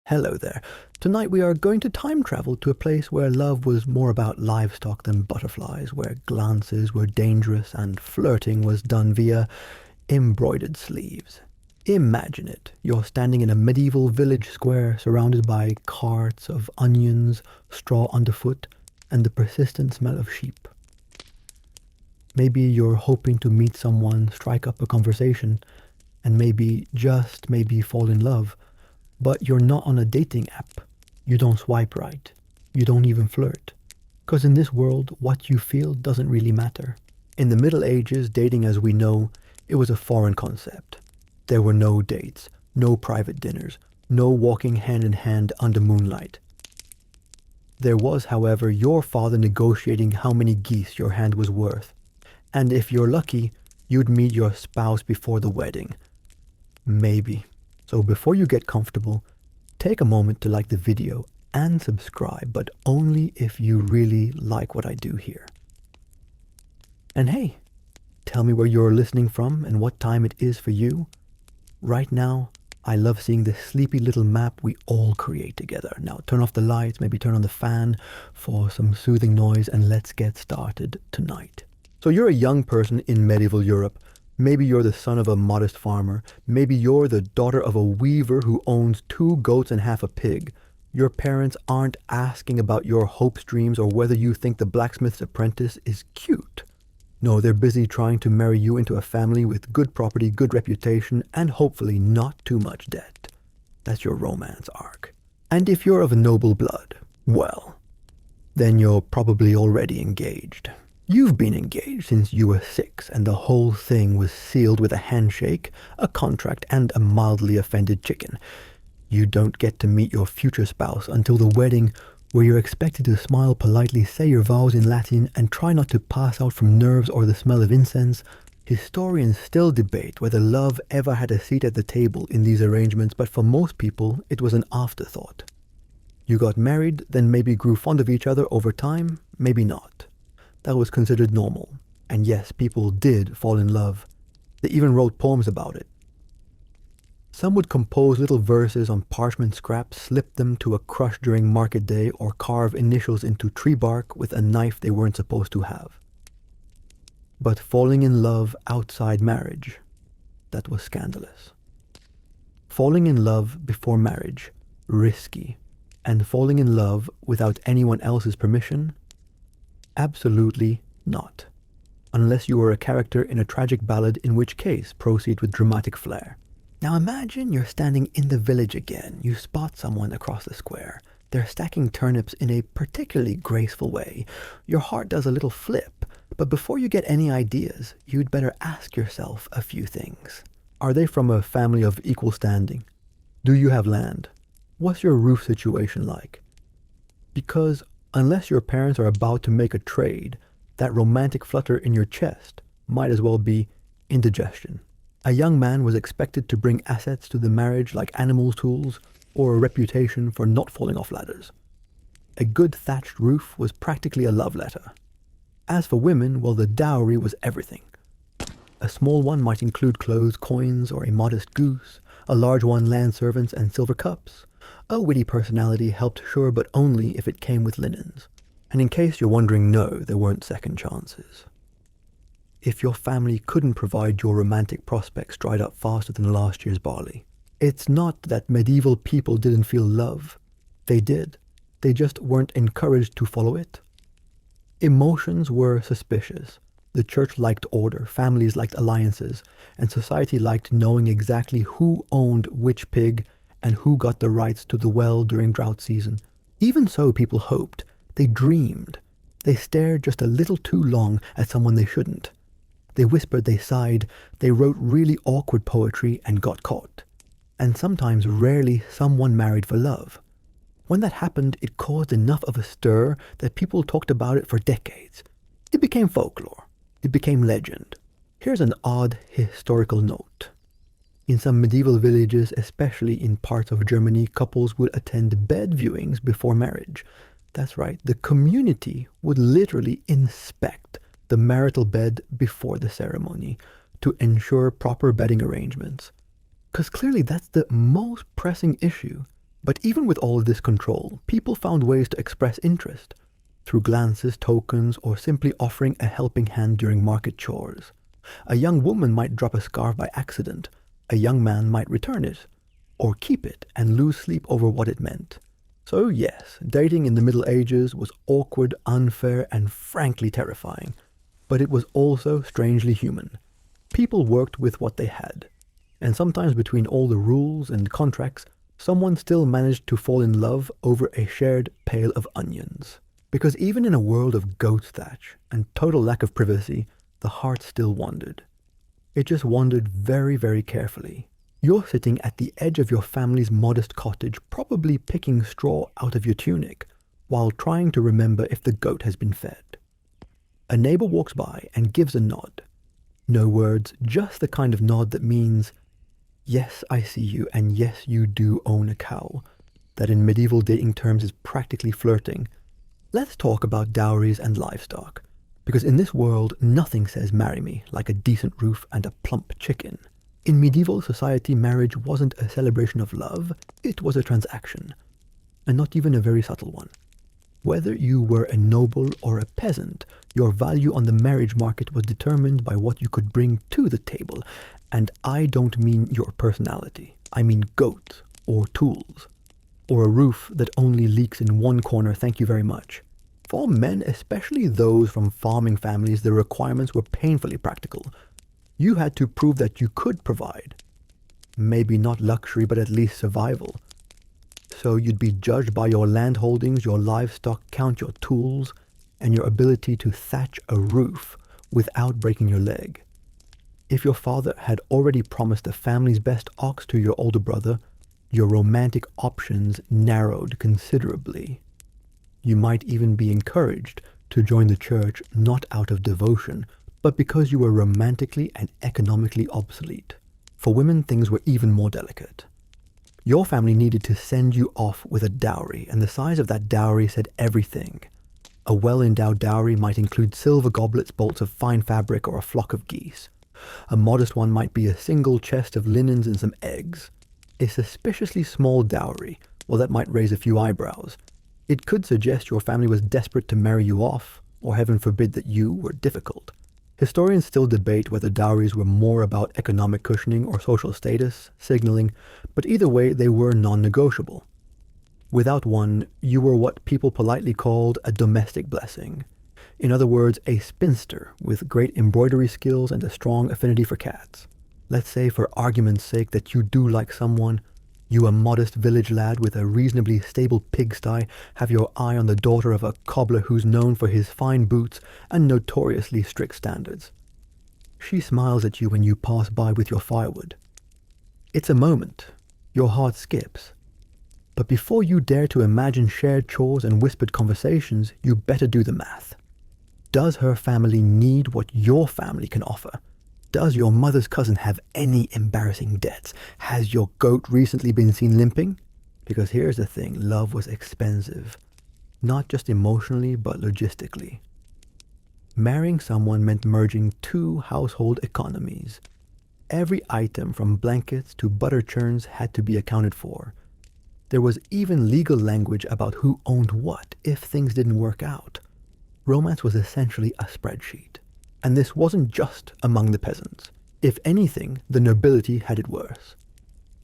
Hello there. Tonight we are going to time travel to a place where love was more about livestock than butterflies, where glances were dangerous and flirting was done via embroidered sleeves. Imagine it. You're standing in a medieval village square surrounded by carts of onions, straw underfoot, and the persistent smell of sheep. Maybe you're hoping to meet someone, strike up a conversation, and maybe, just maybe, fall in love. But you're not on a dating app. You don't swipe right. You don't even flirt. Because in this world, what you feel doesn't really matter. In the Middle Ages, dating as we know, it was a foreign concept. There were no dates, no private dinners, no walking hand in hand under moonlight. There was, however, your father negotiating how many geese your hand was worth. And if you're lucky, you'd meet your spouse before the wedding. Maybe. So before you get comfortable, take a moment to like the video and subscribe, but only if you really like what I do here. And hey, tell me where you're listening from and what time it is for you. Right now, I love seeing this sleepy little map we all create together. Now turn off the lights, maybe turn on the fan for some soothing noise, and let's get started tonight. So you're a young person in medieval Europe. Maybe you're the son of a modest farmer. Maybe you're the daughter of a weaver who owns 2 goats and half a pig. Your parents aren't asking about your hopes, dreams, or whether you think the blacksmith's apprentice is cute. No, they're busy trying to marry you into a family with good property, good reputation, and hopefully not too much debt. That's your romance arc. And if you're of noble blood, well, then you're probably already engaged. You've been engaged since you were 6, and the whole thing was sealed with a handshake, a contract, and a mildly offended chicken. You don't get to meet your future spouse until the wedding, where you're expected to smile politely, say your vows in Latin, and try not to pass out from nerves or the smell of incense. Historians still debate whether love ever had a seat at the table in these arrangements, but for most people, it was an afterthought. You got married, then maybe grew fond of each other over time, maybe not. That was considered normal. And yes, people did fall in love. They even wrote poems about it. Some would compose little verses on parchment scraps, slip them to a crush during market day, or carve initials into tree bark with a knife they weren't supposed to have. But falling in love outside marriage, that was scandalous. Falling in love before marriage, risky. And falling in love without anyone else's permission, absolutely not. Unless you were a character in a tragic ballad, in which case proceed with dramatic flair. Now imagine you're standing in the village again. You spot someone across the square. They're stacking turnips in a particularly graceful way. Your heart does a little flip, but before you get any ideas, you'd better ask yourself a few things. Are they from a family of equal standing? Do you have land? What's your roof situation like? Because unless your parents are about to make a trade, that romantic flutter in your chest might as well be indigestion. A young man was expected to bring assets to the marriage like animal tools or a reputation for not falling off ladders. A good thatched roof was practically a love letter. As for women, well, the dowry was everything. A small one might include clothes, coins, or a modest goose. A large one, land servants and silver cups. A witty personality helped sure, but only if it came with linens. And in case you're wondering, no, there weren't second chances. If your family couldn't provide, your romantic prospects dried up faster than last year's barley. It's not that medieval people didn't feel love. They did. They just weren't encouraged to follow it. Emotions were suspicious. The church liked order, families liked alliances, and society liked knowing exactly who owned which pig and who got the rights to the well during drought season. Even so, people hoped. They dreamed. They stared just a little too long at someone they shouldn't. They whispered, they sighed, they wrote really awkward poetry and got caught. And sometimes, rarely, someone married for love. When that happened, it caused enough of a stir that people talked about it for decades. It became folklore. It became legend. Here's an odd historical note. In some medieval villages, especially in parts of Germany, couples would attend bed viewings before marriage. That's right, the community would literally inspect the marital bed before the ceremony to ensure proper bedding arrangements. Because clearly that's the most pressing issue. But even with all of this control, people found ways to express interest, through glances, tokens, or simply offering a helping hand during market chores. A young woman might drop a scarf by accident, a young man might return it, or keep it and lose sleep over what it meant. So yes, dating in the Middle Ages was awkward, unfair, and frankly terrifying. But it was also strangely human. People worked with what they had. And sometimes between all the rules and contracts, someone still managed to fall in love over a shared pail of onions. Because even in a world of goat thatch and total lack of privacy, the heart still wandered. It just wandered very, very carefully. You're sitting at the edge of your family's modest cottage, probably picking straw out of your tunic, while trying to remember if the goat has been fed. A neighbor walks by and gives a nod. No words, just the kind of nod that means, yes, I see you, and yes, you do own a cow. That in medieval dating terms is practically flirting. Let's talk about dowries and livestock, because in this world, nothing says marry me like a decent roof and a plump chicken. In medieval society, marriage wasn't a celebration of love, it was a transaction, and not even a very subtle one. Whether you were a noble or a peasant, your value on the marriage market was determined by what you could bring to the table, and I don't mean your personality. I mean goats, or tools, or a roof that only leaks in one corner, thank you very much. For men, especially those from farming families, the requirements were painfully practical. You had to prove that you could provide. Maybe not luxury, but at least survival. So you'd be judged by your land holdings, your livestock count, your tools, and your ability to thatch a roof without breaking your leg. If your father had already promised the family's best ox to your older brother, your romantic options narrowed considerably. You might even be encouraged to join the church not out of devotion, but because you were romantically and economically obsolete. For women, things were even more delicate. Your family needed to send you off with a dowry, and the size of that dowry said everything. A well-endowed dowry might include silver goblets, bolts of fine fabric, or a flock of geese. A modest one might be a single chest of linens and some eggs. A suspiciously small dowry, well, that might raise a few eyebrows. It could suggest your family was desperate to marry you off, or heaven forbid that you were difficult. Historians still debate whether dowries were more about economic cushioning or social status, signaling, but either way they were non-negotiable. Without one, you were what people politely called a domestic blessing. In other words, a spinster with great embroidery skills and a strong affinity for cats. Let's say for argument's sake that you do like someone. You, a modest village lad with a reasonably stable pigsty, have your eye on the daughter of a cobbler who's known for his fine boots and notoriously strict standards. She smiles at you when you pass by with your firewood. It's a moment. Your heart skips. But before you dare to imagine shared chores and whispered conversations, you better do the math. Does her family need what your family can offer? Does your mother's cousin have any embarrassing debts? Has your goat recently been seen limping? Because here's the thing, love was expensive. Not just emotionally, but logistically. Marrying someone meant merging two household economies. Every item from blankets to butter churns had to be accounted for. There was even legal language about who owned what if things didn't work out. Romance was essentially a spreadsheet. And this wasn't just among the peasants. If anything, the nobility had it worse.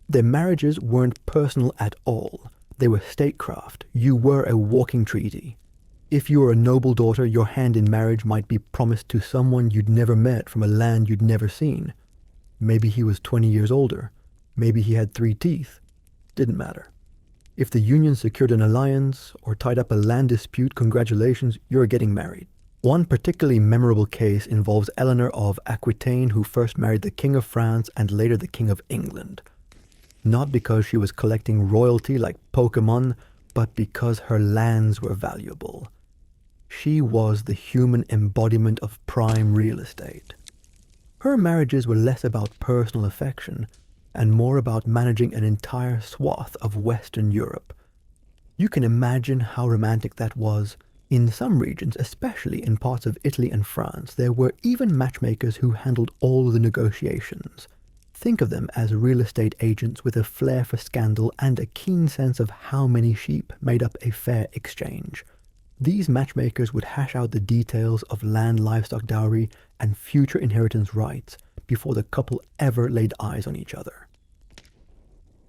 Their marriages weren't personal at all. They were statecraft. You were a walking treaty. If you were a noble daughter, your hand in marriage might be promised to someone you'd never met from a land you'd never seen. Maybe he was 20 years older. Maybe he had 3 teeth. Didn't matter. If the union secured an alliance or tied up a land dispute, congratulations, you're getting married. One particularly memorable case involves Eleanor of Aquitaine, who first married the King of France and later the King of England. Not because she was collecting royalty like Pokemon, but because her lands were valuable. She was the human embodiment of prime real estate. Her marriages were less about personal affection and more about managing an entire swath of Western Europe. You can imagine how romantic that was. In some regions, especially in parts of Italy and France, there were even matchmakers who handled all the negotiations. Think of them as real estate agents with a flair for scandal and a keen sense of how many sheep made up a fair exchange. These matchmakers would hash out the details of land, livestock dowry, and future inheritance rights before the couple ever laid eyes on each other.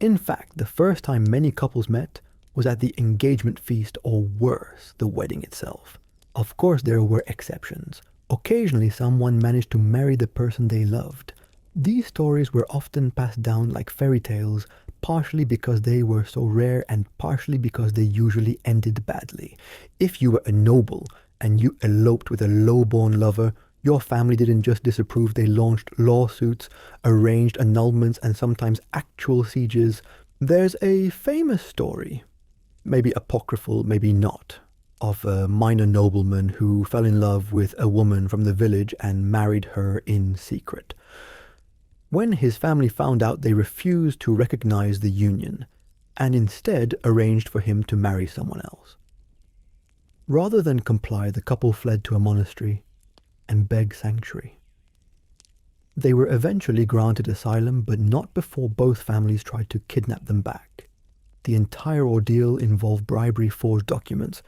In fact, the first time many couples met was at the engagement feast, or worse, the wedding itself. Of course, there were exceptions. Occasionally, someone managed to marry the person they loved. These stories were often passed down like fairy tales, partially because they were so rare and partially because they usually ended badly. If you were a noble and you eloped with a low-born lover, your family didn't just disapprove, they launched lawsuits, arranged annulments, and sometimes actual sieges. There's a famous story, maybe apocryphal, maybe not, of a minor nobleman who fell in love with a woman from the village and married her in secret. When his family found out, they refused to recognize the union and instead arranged for him to marry someone else. Rather than comply, the couple fled to a monastery and begged sanctuary. They were eventually granted asylum, but not before both families tried to kidnap them back. The entire ordeal involved bribery, forged documents,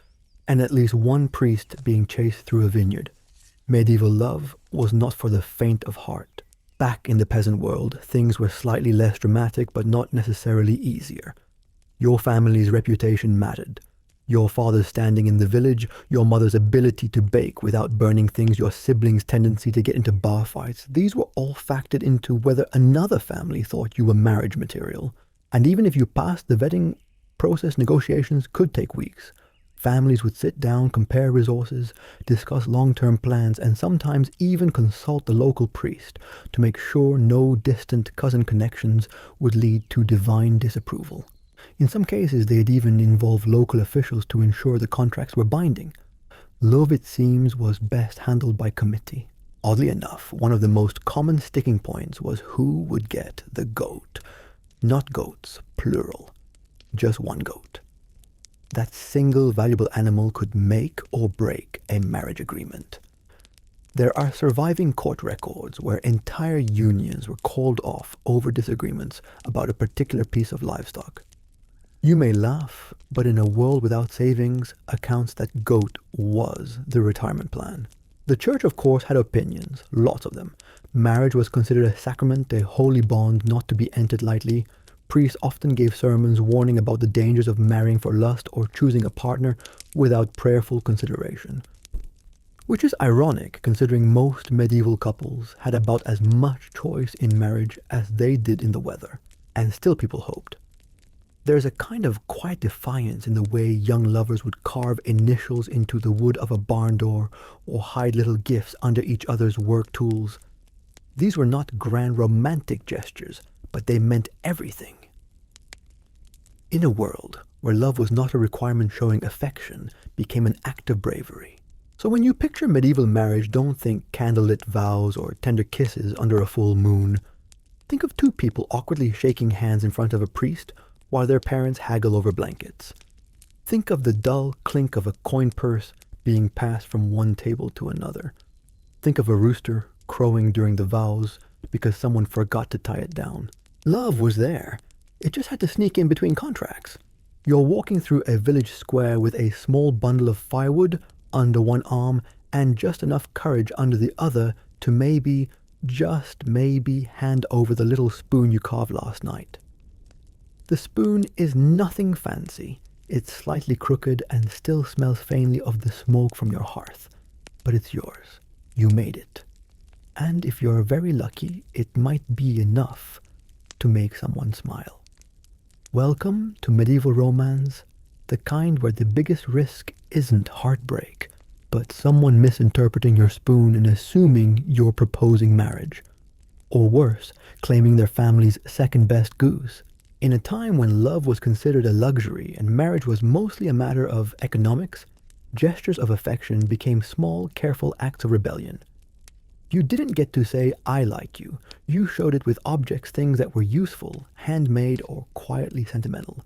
and at least one priest being chased through a vineyard. Medieval love was not for the faint of heart. Back in the peasant world, things were slightly less dramatic, but not necessarily easier. Your family's reputation mattered. Your father's standing in the village, your mother's ability to bake without burning things, your siblings' tendency to get into bar fights. These were all factored into whether another family thought you were marriage material. And even if you passed, the vetting process, negotiations could take weeks. Families would sit down, compare resources, discuss long-term plans, and sometimes even consult the local priest to make sure no distant cousin connections would lead to divine disapproval. In some cases, they'd even involve local officials to ensure the contracts were binding. Love, it seems, was best handled by committee. Oddly enough, one of the most common sticking points was who would get the goat. Not goats, plural. Just one goat. That single valuable animal could make or break a marriage agreement. There are surviving court records where entire unions were called off over disagreements about a particular piece of livestock. You may laugh, but in a world without savings, accounts that goat was the retirement plan. The church, of course, had opinions, lots of them. Marriage was considered a sacrament, a holy bond not to be entered lightly. Priests often gave sermons warning about the dangers of marrying for lust or choosing a partner without prayerful consideration. Which is ironic, considering most medieval couples had about as much choice in marriage as they did in the weather, and still people hoped. There's a kind of quiet defiance in the way young lovers would carve initials into the wood of a barn door or hide little gifts under each other's work tools. These were not grand romantic gestures, but they meant everything. In a world where love was not a requirement, showing affection became an act of bravery. So when you picture medieval marriage, don't think candlelit vows or tender kisses under a full moon. Think of two people awkwardly shaking hands in front of a priest while their parents haggle over blankets. Think of the dull clink of a coin purse being passed from one table to another. Think of a rooster crowing during the vows because someone forgot to tie it down. Love was there. It just had to sneak in between contracts. You're walking through a village square with a small bundle of firewood under one arm and just enough courage under the other to maybe, just maybe, hand over the little spoon you carved last night. The spoon is nothing fancy. It's slightly crooked and still smells faintly of the smoke from your hearth. But it's yours. You made it. And if you're very lucky, it might be enough to make someone smile. Welcome to medieval romance, the kind where the biggest risk isn't heartbreak, but someone misinterpreting your spoon and assuming you're proposing marriage. Or worse, claiming their family's second best goose. In a time when love was considered a luxury and marriage was mostly a matter of economics, gestures of affection became small, careful acts of rebellion. You didn't get to say, "I like you." You showed it with objects, things that were useful, handmade, or quietly sentimental.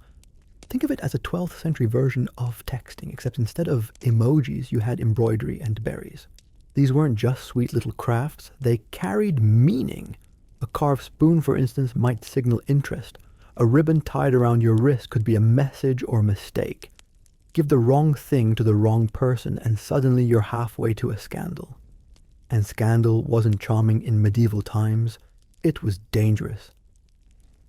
Think of it as a 12th century version of texting, except instead of emojis, you had embroidery and berries. These weren't just sweet little crafts, they carried meaning. A carved spoon, for instance, might signal interest. A ribbon tied around your wrist could be a message or mistake. Give the wrong thing to the wrong person and suddenly you're halfway to a scandal. And scandal wasn't charming in medieval times, it was dangerous.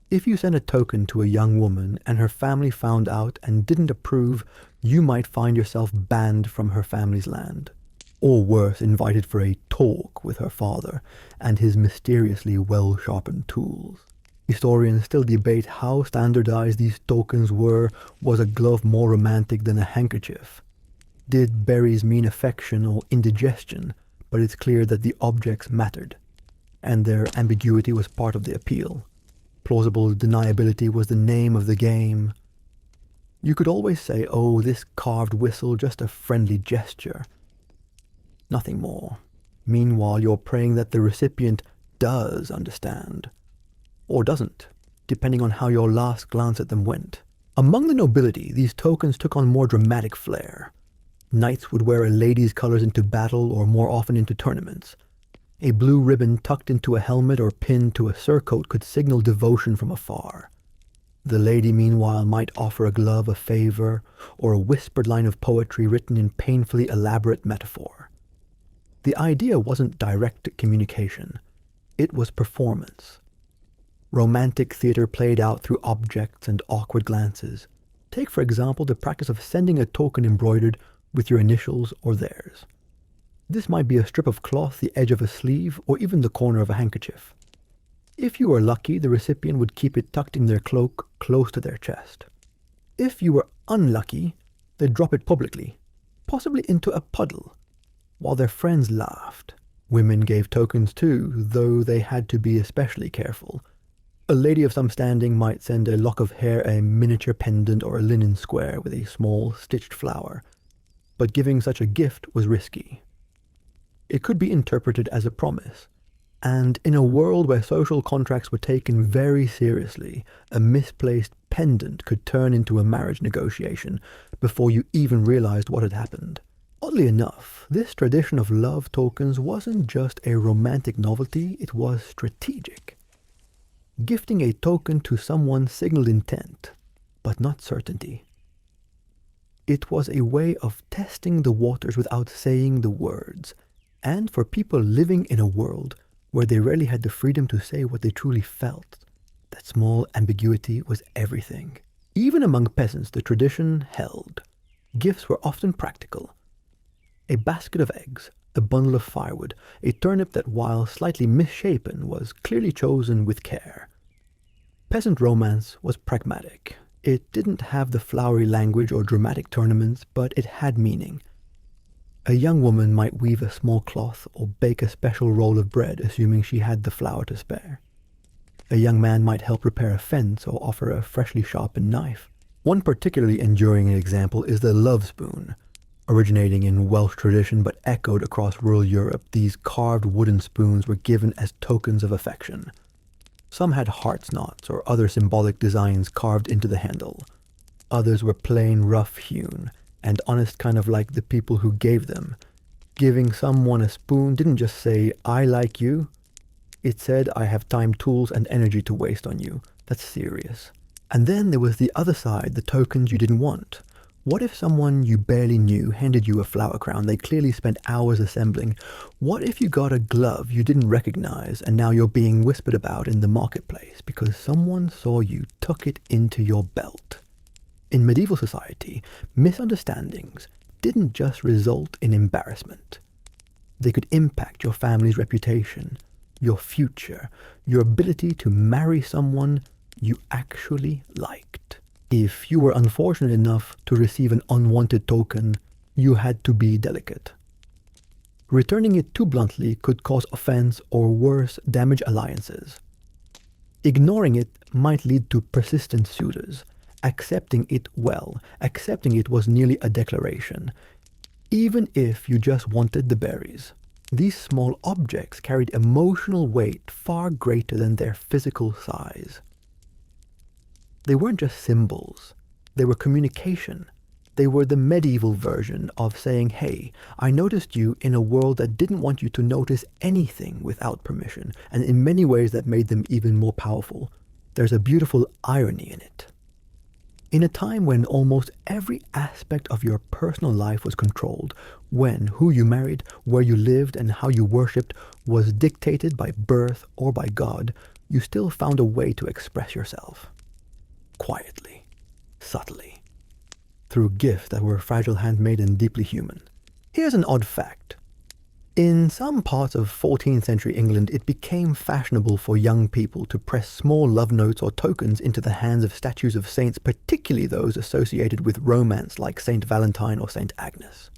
If you sent a token to a young woman and her family found out and didn't approve, you might find yourself banned from her family's land. Or worse, invited for a talk with her father and his mysteriously well-sharpened tools. Historians still debate how standardized these tokens were. Was a glove more romantic than a handkerchief? Did berries mean affection or indigestion? But it's clear that the objects mattered, and their ambiguity was part of the appeal. Plausible deniability was the name of the game. You could always say, oh, this carved whistle, just a friendly gesture. Nothing more. Meanwhile, you're praying that the recipient does understand. Or doesn't, depending on how your last glance at them went. Among the nobility, these tokens took on more dramatic flair. Knights would wear a lady's colors into battle or more often into tournaments. A blue ribbon tucked into a helmet or pinned to a surcoat could signal devotion from afar. The lady, meanwhile, might offer a glove a favor or a whispered line of poetry written in painfully elaborate metaphor. The idea wasn't direct communication. It was performance. Romantic theater played out through objects and awkward glances. Take, for example, the practice of sending a token embroidered with your initials or theirs. This might be a strip of cloth, the edge of a sleeve, or even the corner of a handkerchief. If you were lucky, the recipient would keep it tucked in their cloak close to their chest. If you were unlucky, they'd drop it publicly, possibly into a puddle, while their friends laughed. Women gave tokens too, though they had to be especially careful. A lady of some standing might send a lock of hair, a miniature pendant, or a linen square with a small stitched flower. But giving such a gift was risky. It could be interpreted as a promise. And in a world where social contracts were taken very seriously, a misplaced pendant could turn into a marriage negotiation before you even realized what had happened. Oddly enough, this tradition of love tokens wasn't just a romantic novelty, it was strategic. Gifting a token to someone signaled intent, but not certainty. It was a way of testing the waters without saying the words, and for people living in a world where they rarely had the freedom to say what they truly felt, that small ambiguity was everything. Even among peasants, the tradition held. Gifts were often practical. A basket of eggs, a bundle of firewood, a turnip that, while slightly misshapen, was clearly chosen with care. Peasant romance was pragmatic. It didn't have the flowery language or dramatic tournaments, but it had meaning. A young woman might weave a small cloth or bake a special roll of bread, assuming she had the flour to spare. A young man might help repair a fence or offer a freshly sharpened knife. One particularly enduring example is the love spoon. Originating in Welsh tradition but echoed across rural Europe, these carved wooden spoons were given as tokens of affection. Some had heart's knots or other symbolic designs carved into the handle. Others were plain rough-hewn and honest, kind of like the people who gave them. Giving someone a spoon didn't just say, I like you. It said, I have time, tools, and energy to waste on you. That's serious. And then there was the other side, the tokens you didn't want. What if someone you barely knew handed you a flower crown they clearly spent hours assembling? What if you got a glove you didn't recognize and now you're being whispered about in the marketplace because someone saw you tuck it into your belt? In medieval society, misunderstandings didn't just result in embarrassment. They could impact your family's reputation, your future, your ability to marry someone you actually liked. If you were unfortunate enough to receive an unwanted token, you had to be delicate. Returning it too bluntly could cause offense or worse, damage alliances. Ignoring it might lead to persistent suitors. Accepting it was nearly a declaration. Even if you just wanted the berries, these small objects carried emotional weight far greater than their physical size. They weren't just symbols, they were communication. They were the medieval version of saying, hey, I noticed you in a world that didn't want you to notice anything without permission, and in many ways that made them even more powerful. There's a beautiful irony in it. In a time when almost every aspect of your personal life was controlled, when who you married, where you lived, and how you worshipped was dictated by birth or by God, you still found a way to express yourself. Quietly, subtly, through gifts that were fragile, handmade, and deeply human. Here's an odd fact. In some parts of 14th century England, it became fashionable for young people to press small love notes or tokens into the hands of statues of saints, particularly those associated with romance like Saint Valentine or Saint Agnes.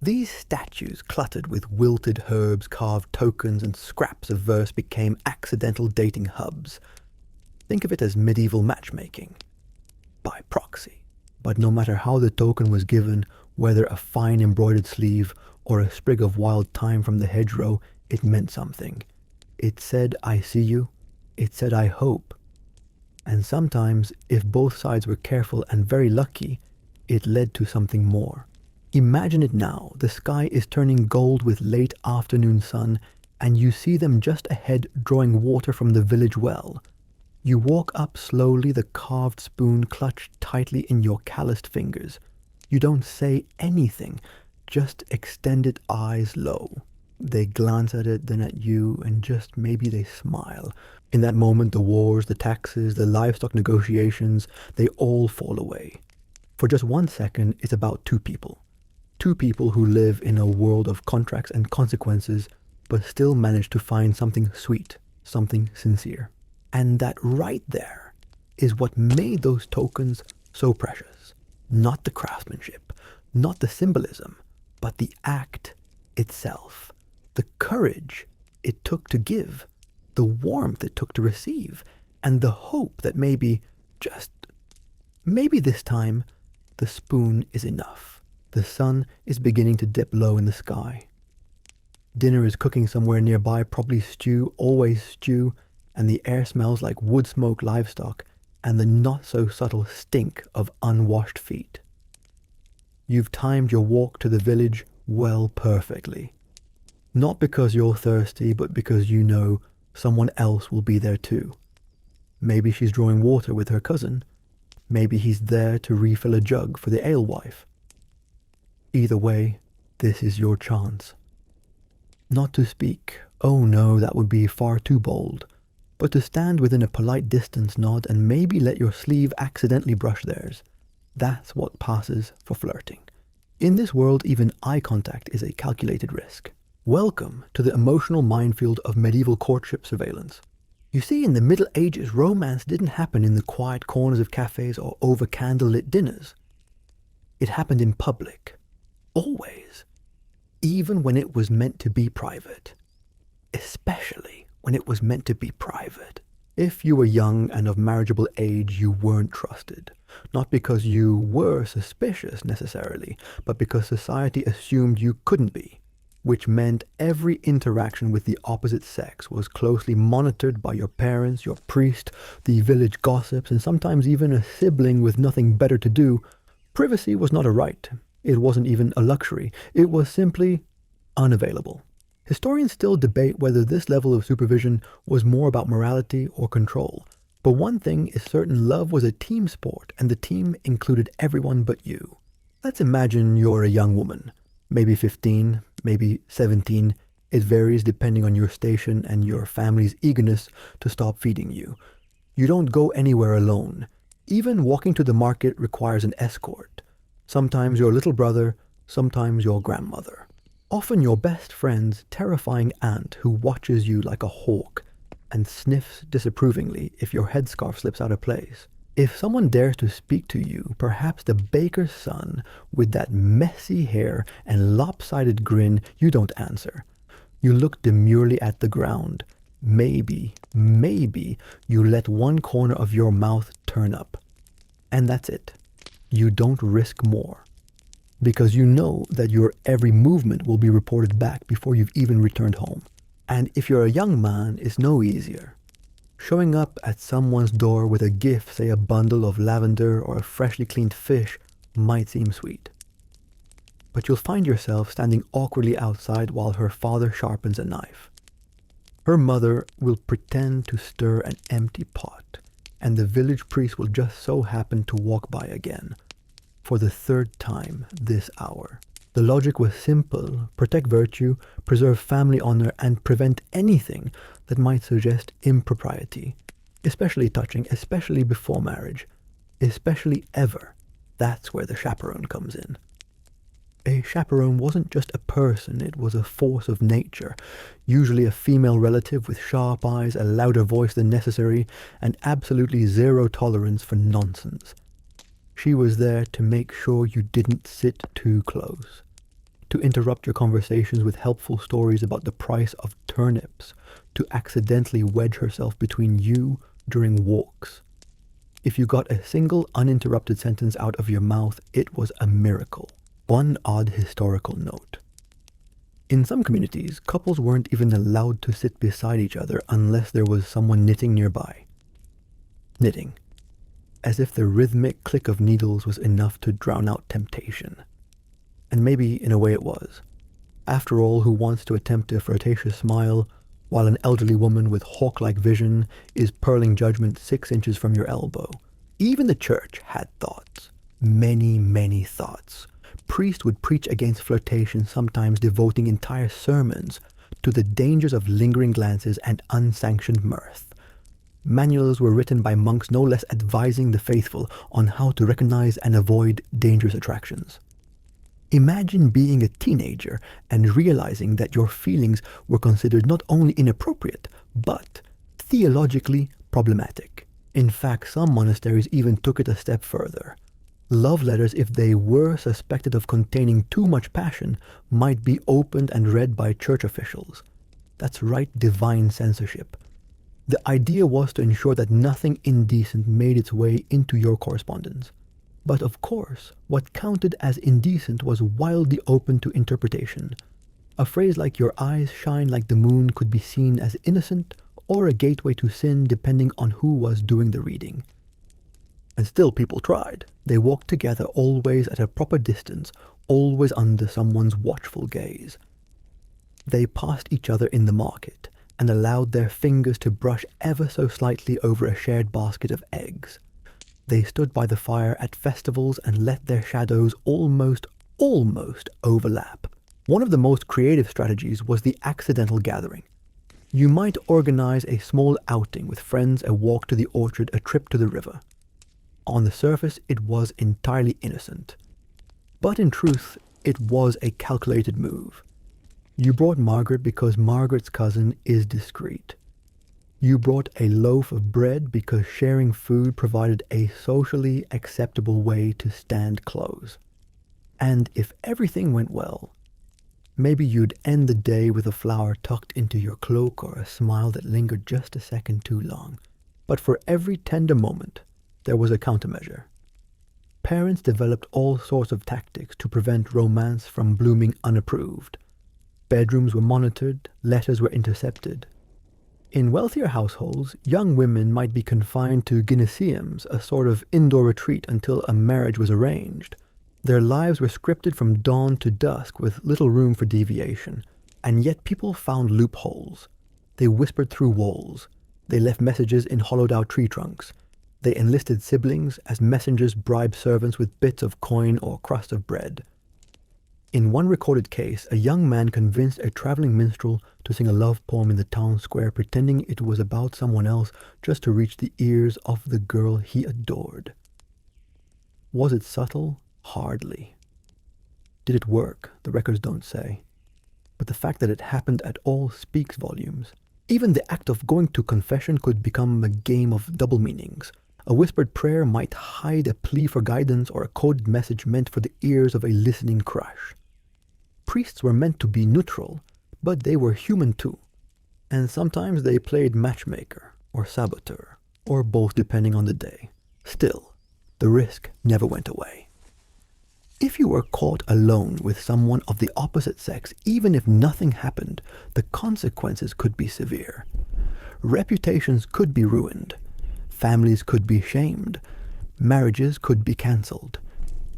These statues, cluttered with wilted herbs, carved tokens, and scraps of verse, became accidental dating hubs. Think of it as medieval matchmaking, by proxy. But no matter how the token was given, whether a fine embroidered sleeve or a sprig of wild thyme from the hedgerow, it meant something. It said, I see you. It said, I hope. And sometimes, if both sides were careful and very lucky, it led to something more. Imagine it now. The sky is turning gold with late afternoon sun, and you see them just ahead drawing water from the village well. You walk up slowly, the carved spoon clutched tightly in your calloused fingers. You don't say anything, just extended eyes low. They glance at it, then at you, and just maybe they smile. In that moment, the wars, the taxes, the livestock negotiations, they all fall away. For just 1 second, it's about two people. Two people who live in a world of contracts and consequences, but still manage to find something sweet, something sincere. And that right there is what made those tokens so precious. Not the craftsmanship, not the symbolism, but the act itself. The courage it took to give, the warmth it took to receive, and the hope that maybe this time, the spoon is enough. The sun is beginning to dip low in the sky. Dinner is cooking somewhere nearby, probably stew, always stew, and the air smells like wood smoke livestock and the not-so-subtle stink of unwashed feet. You've timed your walk to the village well perfectly. Not because you're thirsty, but because you know someone else will be there too. Maybe she's drawing water with her cousin. Maybe he's there to refill a jug for the alewife. Either way, this is your chance. Not to speak, oh no, that would be far too bold, but to stand within a polite distance, nod, and maybe let your sleeve accidentally brush theirs. That's what passes for flirting. In this world, even eye contact is a calculated risk. Welcome to the emotional minefield of medieval courtship surveillance. You see, in the Middle Ages, romance didn't happen in the quiet corners of cafes or over candlelit dinners. It happened in public. Always. Even when it was meant to be private. Especially when it was meant to be private. If you were young and of marriageable age, you weren't trusted. Not because you were suspicious necessarily, but because society assumed you couldn't be. Which meant every interaction with the opposite sex was closely monitored by your parents, your priest, the village gossips, and sometimes even a sibling with nothing better to do. Privacy was not a right. It wasn't even a luxury. It was simply unavailable. Historians still debate whether this level of supervision was more about morality or control. But one thing is certain: love was a team sport, and the team included everyone but you. Let's imagine you're a young woman, maybe 15, maybe 17. It varies depending on your station and your family's eagerness to stop feeding you. You don't go anywhere alone. Even walking to the market requires an escort. Sometimes your little brother, sometimes your grandmother. Often your best friend's terrifying aunt who watches you like a hawk and sniffs disapprovingly if your headscarf slips out of place. If someone dares to speak to you, perhaps the baker's son with that messy hair and lopsided grin, you don't answer. You look demurely at the ground. Maybe you let one corner of your mouth turn up. And that's it. You don't risk more. Because you know that your every movement will be reported back before you've even returned home. And if you're a young man, it's no easier. Showing up at someone's door with a gift, say a bundle of lavender or a freshly cleaned fish, might seem sweet. But you'll find yourself standing awkwardly outside while her father sharpens a knife. Her mother will pretend to stir an empty pot, and the village priest will just so happen to walk by again, for the third time this hour. The logic was simple: protect virtue, preserve family honor, and prevent anything that might suggest impropriety, especially touching, especially before marriage, especially ever. That's where the chaperone comes in. A chaperone wasn't just a person, it was a force of nature, usually a female relative with sharp eyes, a louder voice than necessary, and absolutely zero tolerance for nonsense. She was there to make sure you didn't sit too close, to interrupt your conversations with helpful stories about the price of turnips, to accidentally wedge herself between you during walks. If you got a single uninterrupted sentence out of your mouth, it was a miracle. One odd historical note. In some communities, couples weren't even allowed to sit beside each other unless there was someone knitting nearby. Knitting. As if the rhythmic click of needles was enough to drown out temptation. And maybe, in a way, it was. After all, who wants to attempt a flirtatious smile while an elderly woman with hawk-like vision is purling judgment 6 inches from your elbow? Even the church had thoughts. Many, many thoughts. Priests would preach against flirtation, sometimes devoting entire sermons to the dangers of lingering glances and unsanctioned mirth. Manuals were written by monks no less advising the faithful on how to recognize and avoid dangerous attractions. Imagine being a teenager and realizing that your feelings were considered not only inappropriate, but theologically problematic. In fact, some monasteries even took it a step further. Love letters, if they were suspected of containing too much passion, might be opened and read by church officials. That's right, divine censorship. The idea was to ensure that nothing indecent made its way into your correspondence. But of course, what counted as indecent was wildly open to interpretation. A phrase like "your eyes shine like the moon" could be seen as innocent or a gateway to sin depending on who was doing the reading. And still people tried. They walked together, always at a proper distance, always under someone's watchful gaze. They passed each other in the market and allowed their fingers to brush ever so slightly over a shared basket of eggs. They stood by the fire at festivals and let their shadows almost overlap. One of the most creative strategies was the accidental gathering. You might organize a small outing with friends, a walk to the orchard, a trip to the river. On the surface, it was entirely innocent. But in truth, it was a calculated move. You brought Margaret because Margaret's cousin is discreet. You brought a loaf of bread because sharing food provided a socially acceptable way to stand close. And if everything went well, maybe you'd end the day with a flower tucked into your cloak or a smile that lingered just a second too long. But for every tender moment, there was a countermeasure. Parents developed all sorts of tactics to prevent romance from blooming unapproved. Bedrooms were monitored, letters were intercepted. In wealthier households, young women might be confined to gyneceums, a sort of indoor retreat until a marriage was arranged. Their lives were scripted from dawn to dusk with little room for deviation, and yet people found loopholes. They whispered through walls. They left messages in hollowed-out tree trunks. They enlisted siblings as messengers bribed servants with bits of coin or crust of bread. In one recorded case, a young man convinced a traveling minstrel to sing a love poem in the town square, pretending it was about someone else just to reach the ears of the girl he adored. Was it subtle? Hardly. Did it work? The records don't say. But the fact that it happened at all speaks volumes. Even the act of going to confession could become a game of double meanings. A whispered prayer might hide a plea for guidance or a coded message meant for the ears of a listening crush. Priests were meant to be neutral, but they were human too. And sometimes they played matchmaker or saboteur, or both depending on the day. Still, the risk never went away. If you were caught alone with someone of the opposite sex, even if nothing happened, the consequences could be severe. Reputations could be ruined. Families could be shamed. Marriages could be cancelled.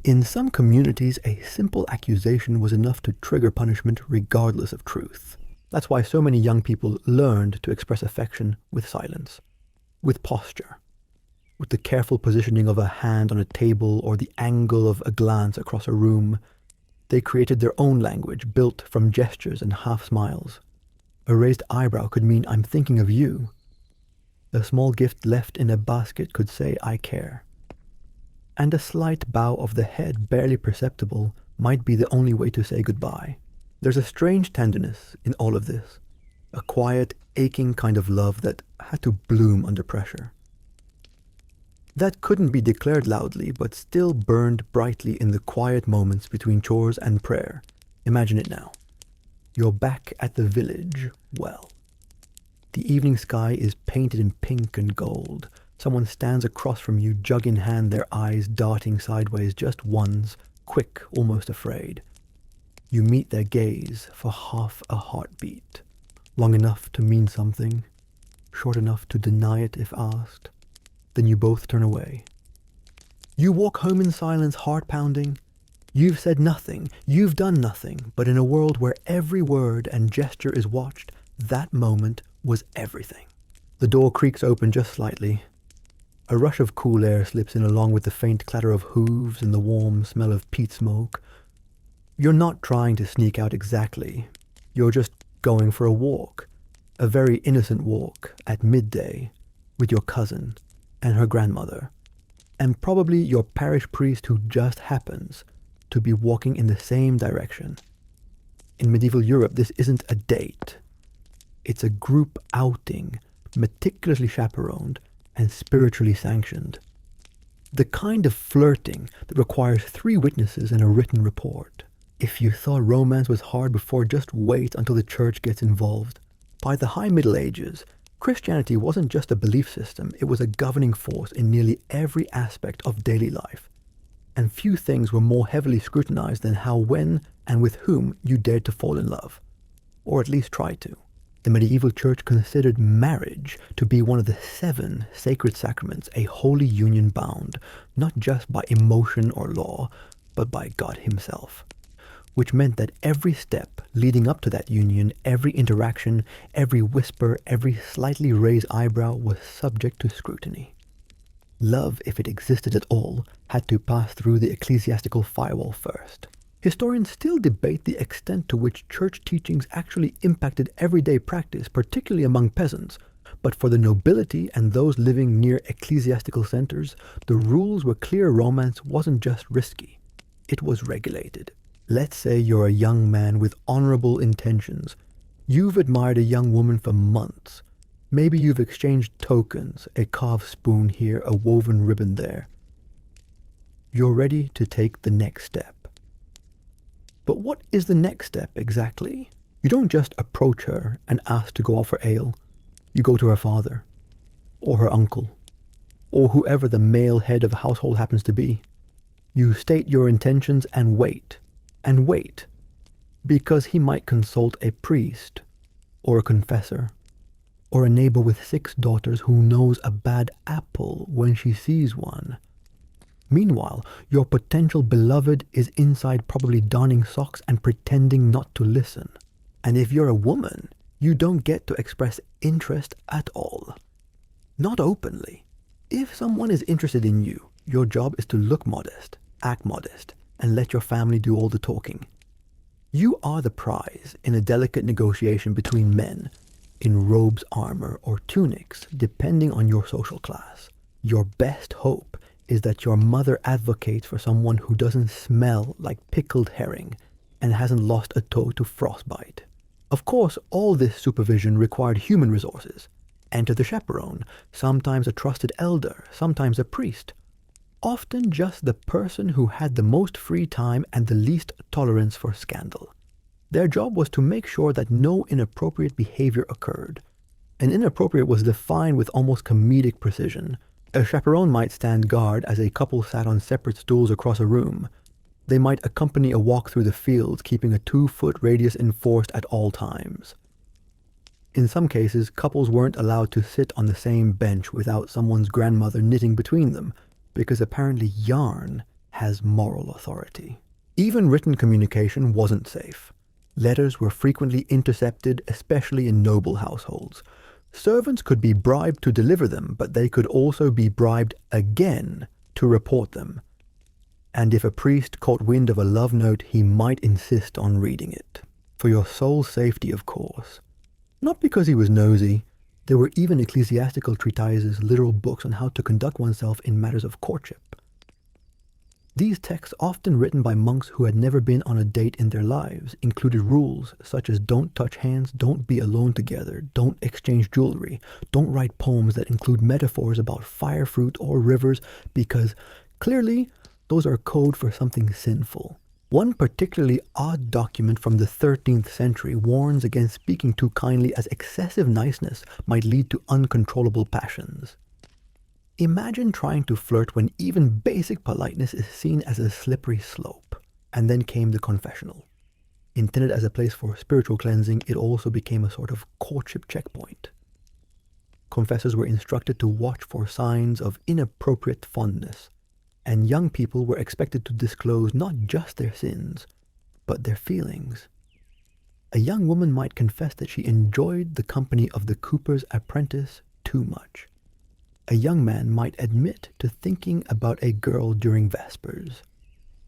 In some communities, a simple accusation was enough to trigger punishment regardless of truth. That's why so many young people learned to express affection with silence, with posture, with the careful positioning of a hand on a table or the angle of a glance across a room. They created their own language built from gestures and half smiles. A raised eyebrow could mean I'm thinking of you. A small gift left in a basket could say I care. And a slight bow of the head, barely perceptible, might be the only way to say goodbye. There's a strange tenderness in all of this, a quiet, aching kind of love that had to bloom under pressure. That couldn't be declared loudly, but still burned brightly in the quiet moments between chores and prayer. Imagine it now. You're back at the village well. The evening sky is painted in pink and gold. Someone stands across from you, jug in hand, their eyes darting sideways just once, quick, almost afraid. You meet their gaze for half a heartbeat, long enough to mean something, short enough to deny it if asked. Then you both turn away. You walk home in silence, heart pounding. You've said nothing, you've done nothing, but in a world where every word and gesture is watched, that moment was everything. The door creaks open just slightly. A rush of cool air slips in along with the faint clatter of hooves and the warm smell of peat smoke. You're not trying to sneak out exactly. You're just going for a walk. A very innocent walk at midday with your cousin and her grandmother, and probably your parish priest who just happens to be walking in the same direction. In medieval Europe, this isn't a date. It's a group outing, meticulously chaperoned and spiritually sanctioned. The kind of flirting that requires 3 witnesses and a written report. If you thought romance was hard before, just wait until the church gets involved. By the High Middle Ages, Christianity wasn't just a belief system, it was a governing force in nearly every aspect of daily life. And few things were more heavily scrutinized than how, when, and with whom you dared to fall in love. Or at least try to. The medieval church considered marriage to be one of the 7 sacred sacraments, a holy union bound, not just by emotion or law, but by God himself. Which meant that every step leading up to that union, every interaction, every whisper, every slightly raised eyebrow was subject to scrutiny. Love, if it existed at all, had to pass through the ecclesiastical firewall first. Historians still debate the extent to which church teachings actually impacted everyday practice, particularly among peasants. But for the nobility and those living near ecclesiastical centers, the rules were clear. Romance wasn't just risky, it was regulated. Let's say you're a young man with honorable intentions. You've admired a young woman for months. Maybe you've exchanged tokens, a carved spoon here, a woven ribbon there. You're ready to take the next step. But what is the next step exactly? You don't just approach her and ask to go out for ale. You go to her father, or her uncle, or whoever the male head of a household happens to be. You state your intentions and wait, because he might consult a priest, or a confessor, or a neighbor with 6 daughters who knows a bad apple when she sees one. Meanwhile, your potential beloved is inside probably darning socks and pretending not to listen. And if you're a woman, you don't get to express interest at all. Not openly. If someone is interested in you, your job is to look modest, act modest, and let your family do all the talking. You are the prize in a delicate negotiation between men, in robes, armor, or tunics, depending on your social class. Your best hope is that your mother advocates for someone who doesn't smell like pickled herring and hasn't lost a toe to frostbite. Of course, all this supervision required human resources. Enter the chaperone, sometimes a trusted elder, sometimes a priest, often just the person who had the most free time and the least tolerance for scandal. Their job was to make sure that no inappropriate behavior occurred. And inappropriate was defined with almost comedic precision. A chaperone might stand guard as a couple sat on separate stools across a room. They might accompany a walk through the fields, keeping a 2-foot radius enforced at all times. In some cases, couples weren't allowed to sit on the same bench without someone's grandmother knitting between them, because apparently yarn has moral authority. Even written communication wasn't safe. Letters were frequently intercepted, especially in noble households. Servants could be bribed to deliver them, but they could also be bribed again to report them. And if a priest caught wind of a love note, he might insist on reading it. For your soul's safety, of course. Not because he was nosy. There were even ecclesiastical treatises, literal books on how to conduct oneself in matters of courtship. These texts, often written by monks who had never been on a date in their lives, included rules such as don't touch hands, don't be alone together, don't exchange jewelry, don't write poems that include metaphors about fire, fruit, or rivers, because clearly those are code for something sinful. One particularly odd document from the 13th century warns against speaking too kindly, as excessive niceness might lead to uncontrollable passions. Imagine trying to flirt when even basic politeness is seen as a slippery slope. And then came the confessional. Intended as a place for spiritual cleansing, it also became a sort of courtship checkpoint. Confessors were instructed to watch for signs of inappropriate fondness, and young people were expected to disclose not just their sins, but their feelings. A young woman might confess that she enjoyed the company of the cooper's apprentice too much. A young man might admit to thinking about a girl during Vespers.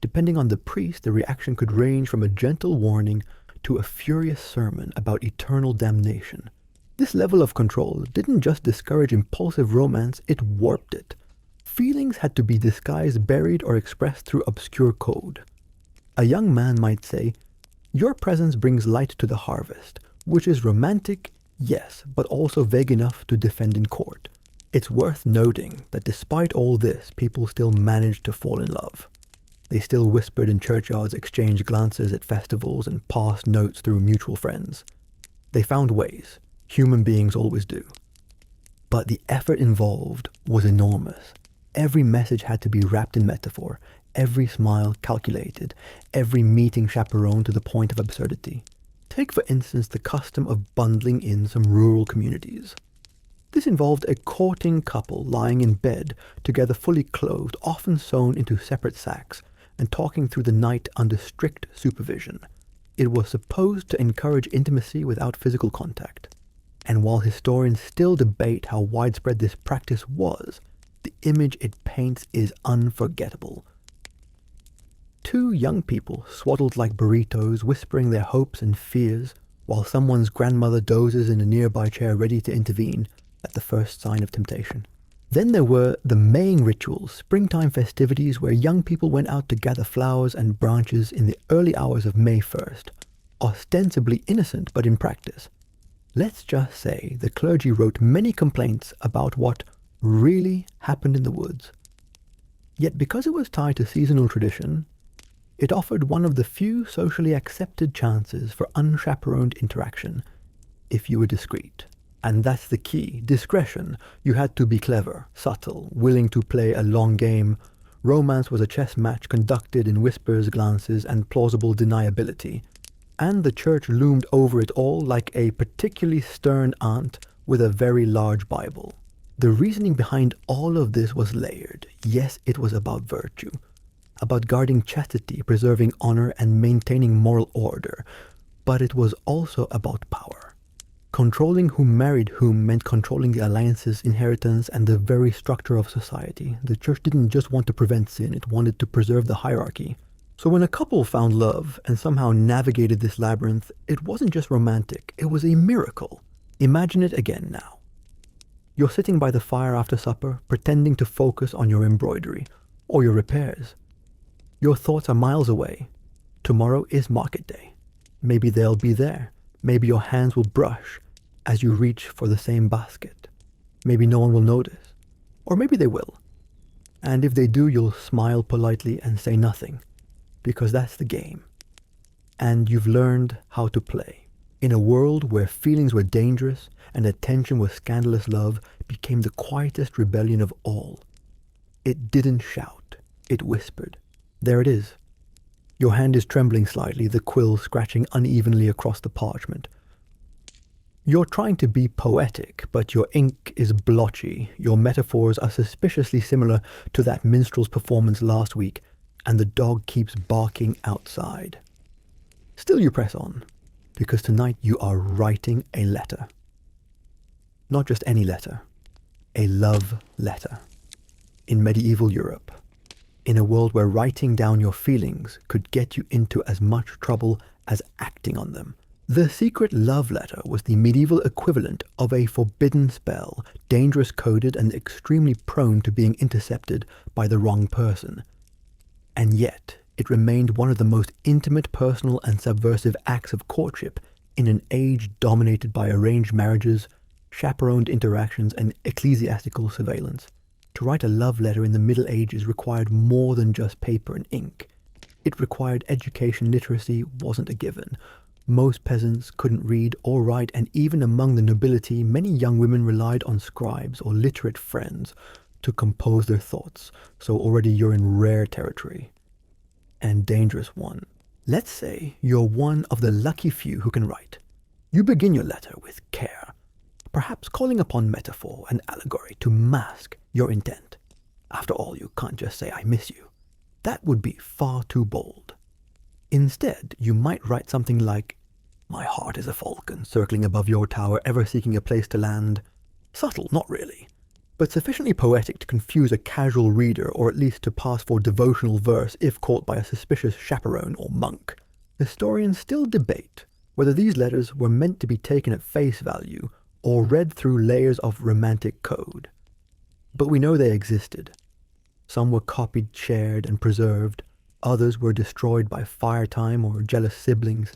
Depending on the priest, the reaction could range from a gentle warning to a furious sermon about eternal damnation. This level of control didn't just discourage impulsive romance, it warped it. Feelings had to be disguised, buried, or expressed through obscure code. A young man might say, "Your presence brings light to the harvest," which is romantic, yes, but also vague enough to defend in court. It's worth noting that despite all this, people still managed to fall in love. They still whispered in churchyards, exchanged glances at festivals, and passed notes through mutual friends. They found ways. Human beings always do. But the effort involved was enormous. Every message had to be wrapped in metaphor, every smile calculated, every meeting chaperoned to the point of absurdity. Take, for instance, the custom of bundling in some rural communities. This involved a courting couple lying in bed, together fully clothed, often sewn into separate sacks, and talking through the night under strict supervision. It was supposed to encourage intimacy without physical contact. And while historians still debate how widespread this practice was, the image it paints is unforgettable. Two young people swaddled like burritos, whispering their hopes and fears, while someone's grandmother dozes in a nearby chair ready to intervene at the first sign of temptation. Then there were the Maying rituals, springtime festivities where young people went out to gather flowers and branches in the early hours of May 1st, ostensibly innocent but in practice. Let's just say the clergy wrote many complaints about what really happened in the woods. Yet because it was tied to seasonal tradition, it offered one of the few socially accepted chances for unchaperoned interaction, if you were discreet. And that's the key, discretion. You had to be clever, subtle, willing to play a long game. Romance was a chess match conducted in whispers, glances, and plausible deniability. And the church loomed over it all like a particularly stern aunt with a very large Bible. The reasoning behind all of this was layered. Yes, it was about virtue, about guarding chastity, preserving honor, and maintaining moral order. But it was also about power. Controlling who married whom meant controlling the alliances, inheritance, and the very structure of society. The church didn't just want to prevent sin, it wanted to preserve the hierarchy. So when a couple found love and somehow navigated this labyrinth, it wasn't just romantic, it was a miracle. Imagine it again now. You're sitting by the fire after supper, pretending to focus on your embroidery, or your repairs. Your thoughts are miles away. Tomorrow is market day. Maybe they'll be there. Maybe your hands will brush as you reach for the same basket. Maybe no one will notice. Or maybe they will. And if they do, you'll smile politely and say nothing, because that's the game. And you've learned how to play. In a world where feelings were dangerous and attention was scandalous, love became the quietest rebellion of all. It didn't shout, it whispered. There it is. Your hand is trembling slightly, the quill scratching unevenly across the parchment. You're trying to be poetic, but your ink is blotchy. Your metaphors are suspiciously similar to that minstrel's performance last week, and the dog keeps barking outside. Still you press on, because tonight you are writing a letter. Not just any letter, a love letter. In medieval Europe, in a world where writing down your feelings could get you into as much trouble as acting on them, the secret love letter was the medieval equivalent of a forbidden spell, dangerous coded and extremely prone to being intercepted by the wrong person. And yet, it remained one of the most intimate, personal, and subversive acts of courtship in an age dominated by arranged marriages, chaperoned interactions, and ecclesiastical surveillance. To write a love letter in the Middle Ages required more than just paper and ink. It required education. Literacy wasn't a given. Most peasants couldn't read or write, and even among the nobility, many young women relied on scribes or literate friends to compose their thoughts, so already you're in rare territory. And dangerous one. Let's say you're one of the lucky few who can write. You begin your letter with care, perhaps calling upon metaphor and allegory to mask your intent. After all, you can't just say, "I miss you." That would be far too bold. Instead, you might write something like, "My heart is a falcon circling above your tower, ever seeking a place to land." Subtle, not really, but sufficiently poetic to confuse a casual reader, or at least to pass for devotional verse if caught by a suspicious chaperone or monk. Historians still debate whether these letters were meant to be taken at face value or read through layers of romantic code. But we know they existed. Some were copied, shared, and preserved. Others were destroyed by fire time or jealous siblings.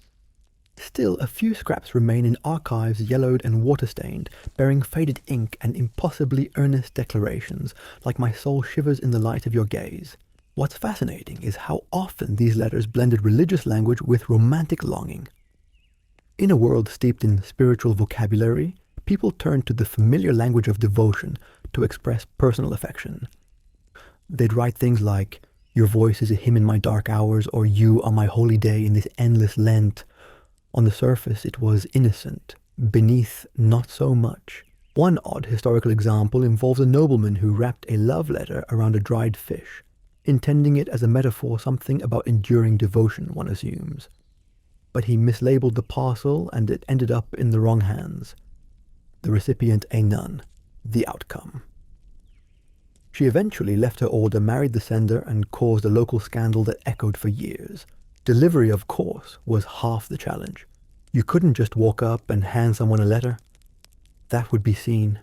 Still, a few scraps remain in archives, yellowed and water-stained, bearing faded ink and impossibly earnest declarations, like "My soul shivers in the light of your gaze." What's fascinating is how often these letters blended religious language with romantic longing. In a world steeped in spiritual vocabulary, people turned to the familiar language of devotion to express personal affection. They'd write things like, "Your voice is a hymn in my dark hours," or "You are my holy day in this endless Lent." On the surface, it was innocent. Beneath, not so much. One odd historical example involves a nobleman who wrapped a love letter around a dried fish, intending it as a metaphor, something about enduring devotion, one assumes. But he mislabeled the parcel and it ended up in the wrong hands. The recipient a nun. The outcome. She eventually left her order, married the sender, and caused a local scandal that echoed for years. Delivery, of course, was half the challenge. You couldn't just walk up and hand someone a letter. That would be seen,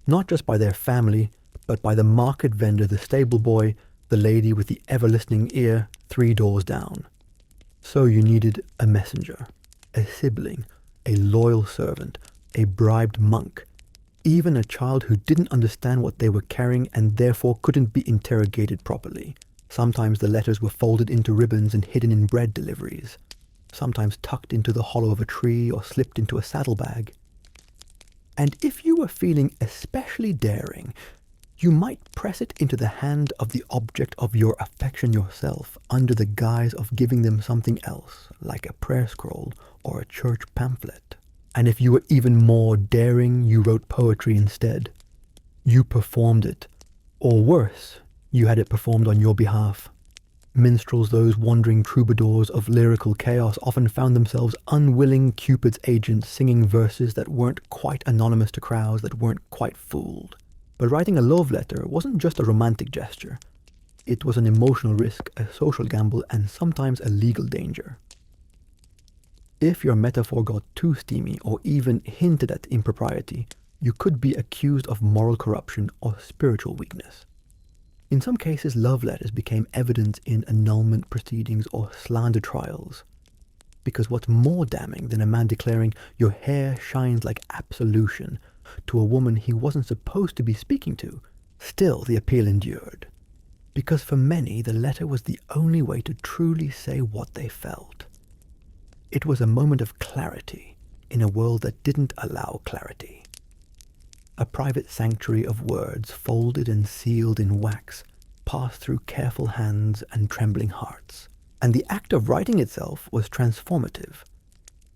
not just by their family, but by the market vendor, the stable boy, the lady with the ever-listening ear 3 doors down. So you needed a messenger, a sibling, a loyal servant, a bribed monk, even a child who didn't understand what they were carrying and therefore couldn't be interrogated properly. Sometimes the letters were folded into ribbons and hidden in bread deliveries, sometimes tucked into the hollow of a tree or slipped into a saddlebag. And if you were feeling especially daring, you might press it into the hand of the object of your affection yourself, under the guise of giving them something else, like a prayer scroll or a church pamphlet. And if you were even more daring, you wrote poetry instead. You performed it. Or worse, you had it performed on your behalf. Minstrels, those wandering troubadours of lyrical chaos, often found themselves unwilling Cupid's agents, singing verses that weren't quite anonymous to crowds, that weren't quite fooled. But writing a love letter wasn't just a romantic gesture. It was an emotional risk, a social gamble, and sometimes a legal danger. If your metaphor got too steamy or even hinted at impropriety, you could be accused of moral corruption or spiritual weakness. In some cases, love letters became evidence in annulment proceedings or slander trials. Because what's more damning than a man declaring, "Your hair shines like absolution," to a woman he wasn't supposed to be speaking to? Still, the appeal endured. Because for many, the letter was the only way to truly say what they felt. It was a moment of clarity in a world that didn't allow clarity. A private sanctuary of words, folded and sealed in wax, passed through careful hands and trembling hearts. And the act of writing itself was transformative.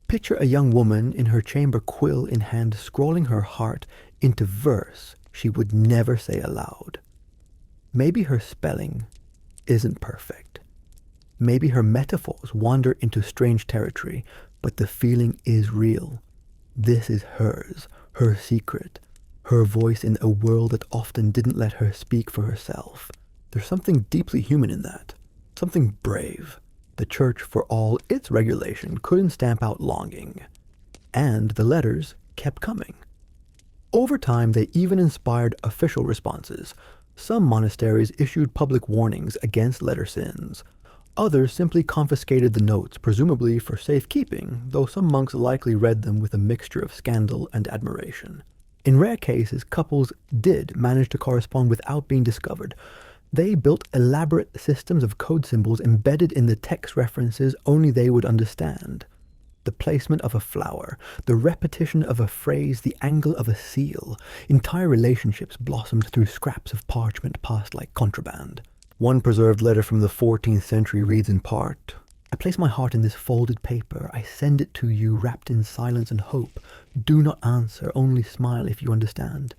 Picture a young woman in her chamber, quill in hand, scrolling her heart into verse she would never say aloud. Maybe her spelling isn't perfect. Maybe her metaphors wander into strange territory, but the feeling is real. This is hers, her secret, her voice in a world that often didn't let her speak for herself. There's something deeply human in that, something brave. The church, for all its regulation, couldn't stamp out longing. And the letters kept coming. Over time, they even inspired official responses. Some monasteries issued public warnings against letter sins. Others simply confiscated the notes, presumably for safekeeping, though some monks likely read them with a mixture of scandal and admiration. In rare cases, couples did manage to correspond without being discovered. They built elaborate systems of code symbols embedded in the text references only they would understand. The placement of a flower, the repetition of a phrase, the angle of a seal. Entire relationships blossomed through scraps of parchment passed like contraband. One preserved letter from the 14th century reads in part, "I place my heart in this folded paper. I send it to you wrapped in silence and hope. Do not answer, only smile if you understand."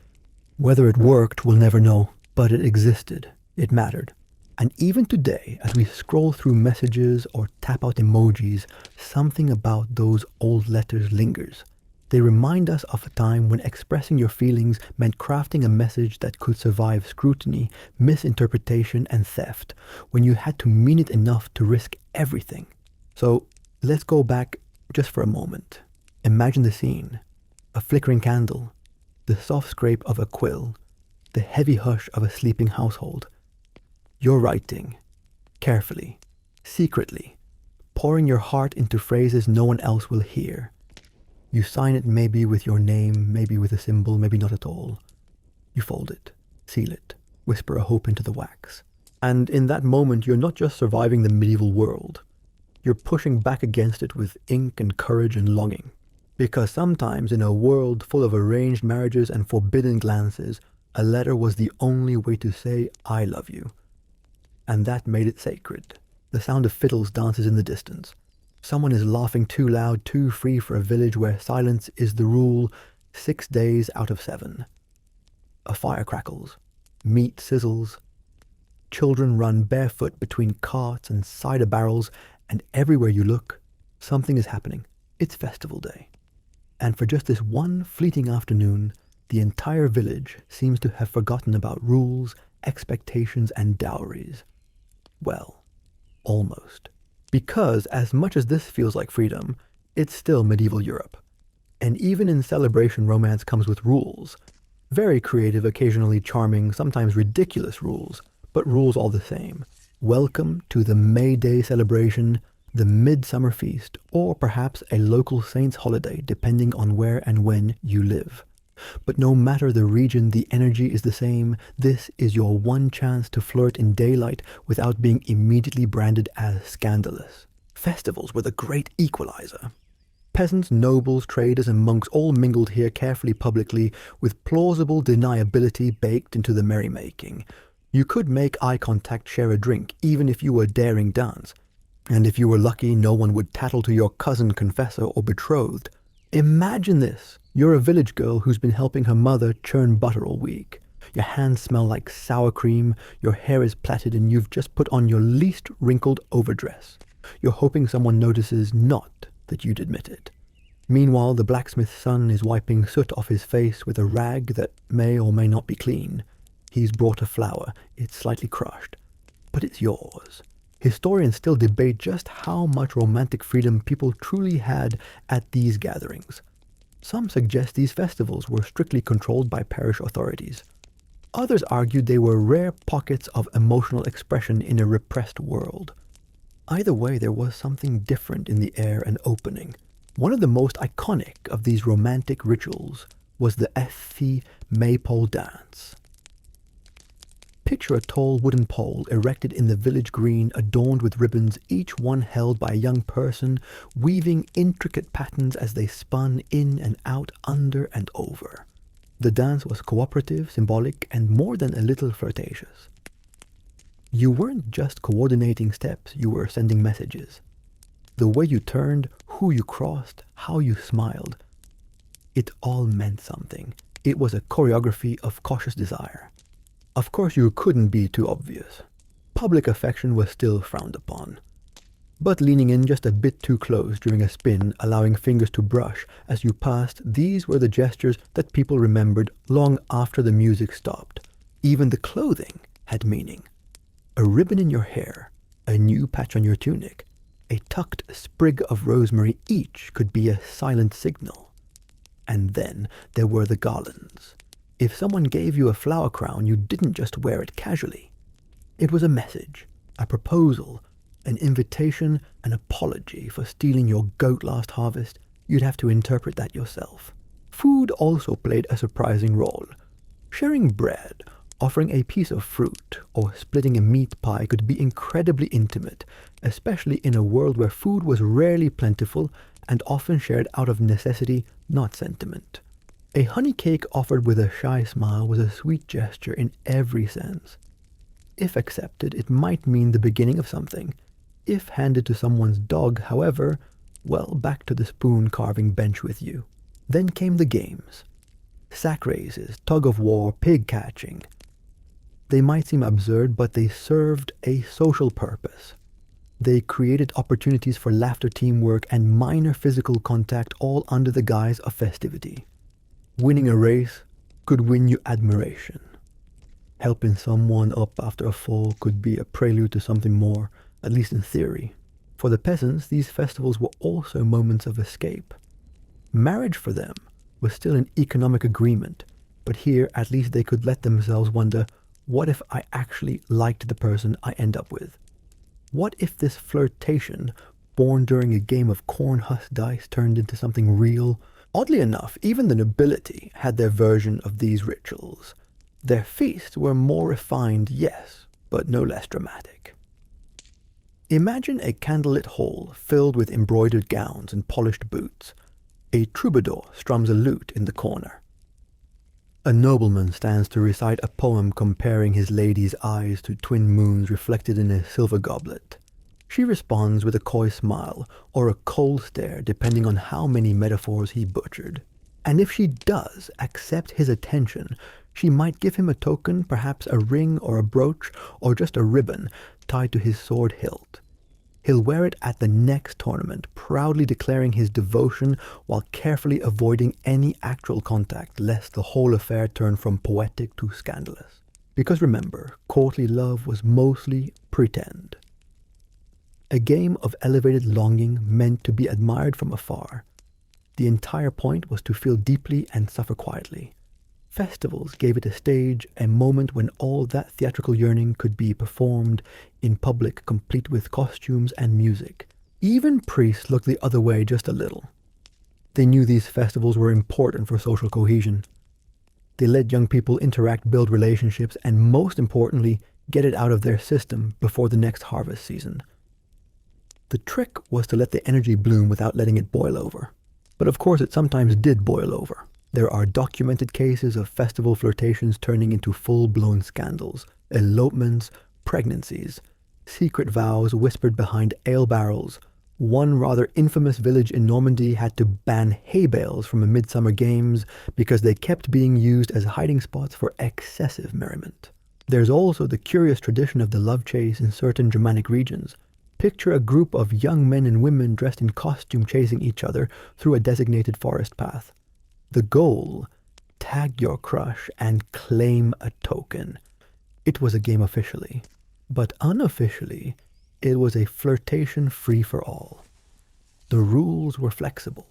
Whether it worked, we'll never know, but it existed. It mattered. And even today, as we scroll through messages or tap out emojis, something about those old letters lingers. They remind us of a time when expressing your feelings meant crafting a message that could survive scrutiny, misinterpretation, and theft, when you had to mean it enough to risk everything. So let's go back just for a moment. Imagine the scene. A flickering candle, the soft scrape of a quill, the heavy hush of a sleeping household. You're writing, carefully, secretly, pouring your heart into phrases no one else will hear. You sign it maybe with your name, maybe with a symbol, maybe not at all. You fold it, seal it, whisper a hope into the wax. And in that moment, you're not just surviving the medieval world. You're pushing back against it with ink and courage and longing. Because sometimes in a world full of arranged marriages and forbidden glances, a letter was the only way to say, "I love you." And that made it sacred. The sound of fiddles dances in the distance. Someone is laughing too loud, too free for a village where silence is the rule 6 days out of 7. A fire crackles. Meat sizzles. Children run barefoot between carts and cider barrels, and everywhere you look, something is happening. It's festival day. And for just this one fleeting afternoon, the entire village seems to have forgotten about rules, expectations, and dowries. Well, almost. Because as much as this feels like freedom, it's still medieval Europe. And even in celebration, romance comes with rules. Very creative, occasionally charming, sometimes ridiculous rules, but rules all the same. Welcome to the May Day celebration, the Midsummer Feast, or perhaps a local saint's holiday, depending on where and when you live. But no matter the region, the energy is the same. This is your one chance to flirt in daylight without being immediately branded as scandalous. Festivals were the great equalizer. Peasants, nobles, traders, and monks all mingled here carefully publicly, with plausible deniability baked into the merrymaking. You could make eye contact, share a drink, even if you were daring dance. And if you were lucky, no one would tattle to your cousin, confessor, or betrothed. Imagine this. You're a village girl who's been helping her mother churn butter all week. Your hands smell like sour cream, your hair is plaited, and you've just put on your least wrinkled overdress. You're hoping someone notices not that you'd admit it. Meanwhile, the blacksmith's son is wiping soot off his face with a rag that may or may not be clean. He's brought a flower. It's slightly crushed, but it's yours. Historians still debate just how much romantic freedom people truly had at these gatherings. Some suggest these festivals were strictly controlled by parish authorities. Others argued they were rare pockets of emotional expression in a repressed world. Either way, there was something different in the air and opening. One of the most iconic of these romantic rituals was the Ethi Maypole dance. Picture a tall wooden pole erected in the village green, adorned with ribbons, each one held by a young person, weaving intricate patterns as they spun in and out, under and over. The dance was cooperative, symbolic, and more than a little flirtatious. You weren't just coordinating steps, you were sending messages. The way you turned, who you crossed, how you smiled. It all meant something. It was a choreography of cautious desire. Of course, you couldn't be too obvious. Public affection was still frowned upon. but leaning in just a bit too close during a spin, allowing fingers to brush as you passed, these were the gestures that people remembered long after the music stopped. Even the clothing had meaning. A ribbon in your hair, a new patch on your tunic, a tucked sprig of rosemary, each could be a silent signal. And then there were the garlands. If someone gave you a flower crown, you didn't just wear it casually. It was a message, a proposal, an invitation, an apology for stealing your goat last harvest. You'd have to interpret that yourself. Food also played a surprising role. Sharing bread, offering a piece of fruit, or splitting a meat pie could be incredibly intimate, especially in a world where food was rarely plentiful and often shared out of necessity, not sentiment. A honey cake offered with a shy smile was a sweet gesture in every sense. If accepted, it might mean the beginning of something. If handed to someone's dog, however, well, back to the spoon-carving bench with you. Then came the games. Sack races, tug-of-war, pig-catching. They might seem absurd, but they served a social purpose. They created opportunities for laughter, teamwork, and minor physical contact, all under the guise of festivity. Winning a race could win you admiration. Helping someone up after a fall could be a prelude to something more, at least in theory. For the peasants, these festivals were also moments of escape. Marriage for them was still an economic agreement, but here at least they could let themselves wonder, what if I actually liked the person I end up with? What if this flirtation, born during a game of corn husk dice, turned into something real? Oddly enough, even the nobility had their version of these rituals. Their feasts were more refined, yes, but no less dramatic. Imagine a candlelit hall filled with embroidered gowns and polished boots. A troubadour strums a lute in the corner. A nobleman stands to recite a poem comparing his lady's eyes to twin moons reflected in a silver goblet. She responds with a coy smile or a cold stare depending on how many metaphors he butchered. And if she does accept his attention, she might give him a token, perhaps a ring or a brooch or just a ribbon tied to his sword hilt. He'll wear it at the next tournament, proudly declaring his devotion while carefully avoiding any actual contact, lest the whole affair turn from poetic to scandalous. Because remember, courtly love was mostly pretend. A game of elevated longing meant to be admired from afar. The entire point was to feel deeply and suffer quietly. Festivals gave it a stage, a moment when all that theatrical yearning could be performed in public, complete with costumes and music. Even priests looked the other way just a little. They knew these festivals were important for social cohesion. They let young people interact, build relationships, and most importantly, get it out of their system before the next harvest season. The trick was to let the energy bloom without letting it boil over. But of course it sometimes did boil over. There are documented cases of festival flirtations turning into full-blown scandals, elopements, pregnancies, secret vows whispered behind ale barrels. One rather infamous village in Normandy had to ban hay bales from a midsummer games because they kept being used as hiding spots for excessive merriment. There's also the curious tradition of the love chase in certain Germanic regions. Picture a group of young men and women dressed in costume chasing each other through a designated forest path. The goal, tag your crush and claim a token. It was a game officially, but unofficially, it was a flirtation free for all. The rules were flexible,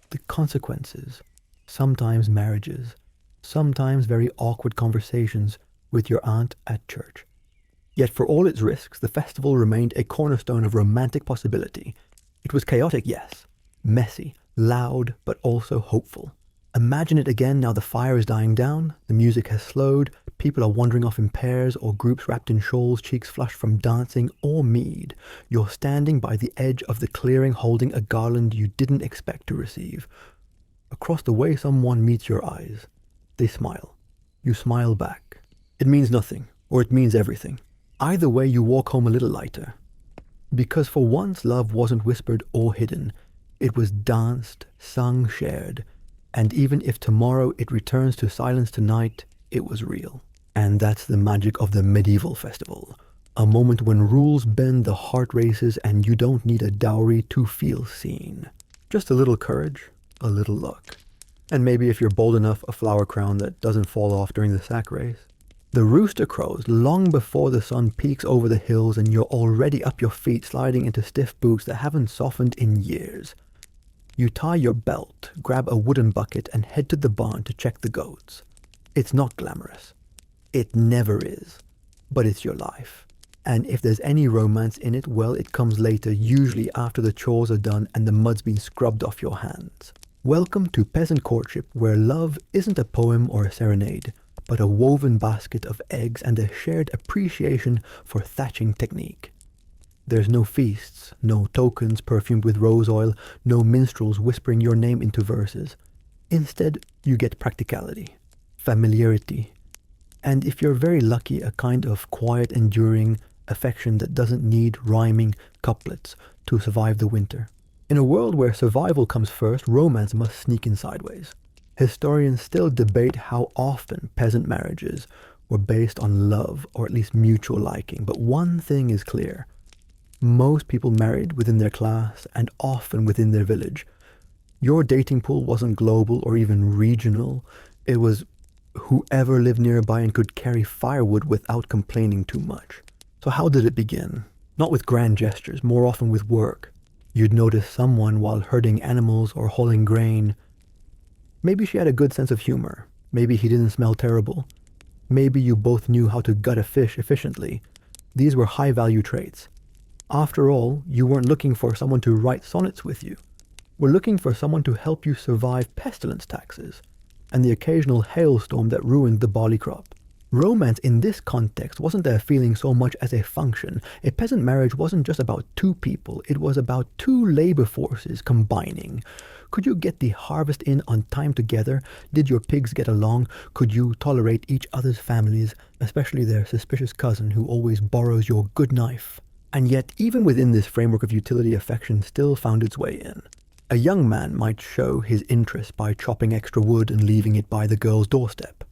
the consequences, sometimes marriages, sometimes very awkward conversations with your aunt at church. Yet for all its risks, the festival remained a cornerstone of romantic possibility. It was chaotic, yes, messy, loud, but also hopeful. Imagine it again now the fire is dying down, the music has slowed, people are wandering off in pairs or groups wrapped in shawls, cheeks flushed from dancing or mead. You're standing by the edge of the clearing holding a garland you didn't expect to receive. Across the way someone meets your eyes. They smile. You smile back. It means nothing, or it means everything. Either way you walk home a little lighter. Because for once love wasn't whispered or hidden. It was danced, sung, shared. And even if tomorrow it returns to silence tonight, it was real. And that's the magic of the medieval festival. A moment when rules bend, the heart races, and you don't need a dowry to feel seen. Just a little courage, a little luck. And maybe if you're bold enough, a flower crown that doesn't fall off during the sack race. The rooster crows long before the sun peaks over the hills and you're already up your feet sliding into stiff boots that haven't softened in years. You tie your belt, grab a wooden bucket, and head to the barn to check the goats. It's not glamorous. It never is. But it's your life. And if there's any romance in it, well, it comes later, usually after the chores are done and the mud's been scrubbed off your hands. Welcome to peasant courtship, where love isn't a poem or a serenade, but a woven basket of eggs and a shared appreciation for thatching technique. There's no feasts, no tokens perfumed with rose oil, no minstrels whispering your name into verses. Instead, you get practicality, familiarity, and if you're very lucky, a kind of quiet, enduring affection that doesn't need rhyming couplets to survive the winter. In a world where survival comes first, romance must sneak in sideways. Historians still debate how often peasant marriages were based on love, or at least mutual liking, but one thing is clear. Most people married within their class and often within their village. Your dating pool wasn't global or even regional. It was whoever lived nearby and could carry firewood without complaining too much. So how did it begin? Not with grand gestures, more often with work. You'd notice someone while herding animals or hauling grain. Maybe she had a good sense of humor. Maybe he didn't smell terrible. Maybe you both knew how to gut a fish efficiently. These were high-value traits. After all, you weren't looking for someone to write sonnets with you. We're looking for someone to help you survive pestilence taxes and the occasional hailstorm that ruined the barley crop. Romance in this context wasn't a feeling so much as a function. A peasant marriage wasn't just about two people, it was about two labor forces combining. Could you get the harvest in on time together? Did your pigs get along? Could you tolerate each other's families, especially their suspicious cousin who always borrows your good knife? And yet, even within this framework of utility, affection still found its way in. A young man might show his interest by chopping extra wood and leaving it by the girl's doorstep.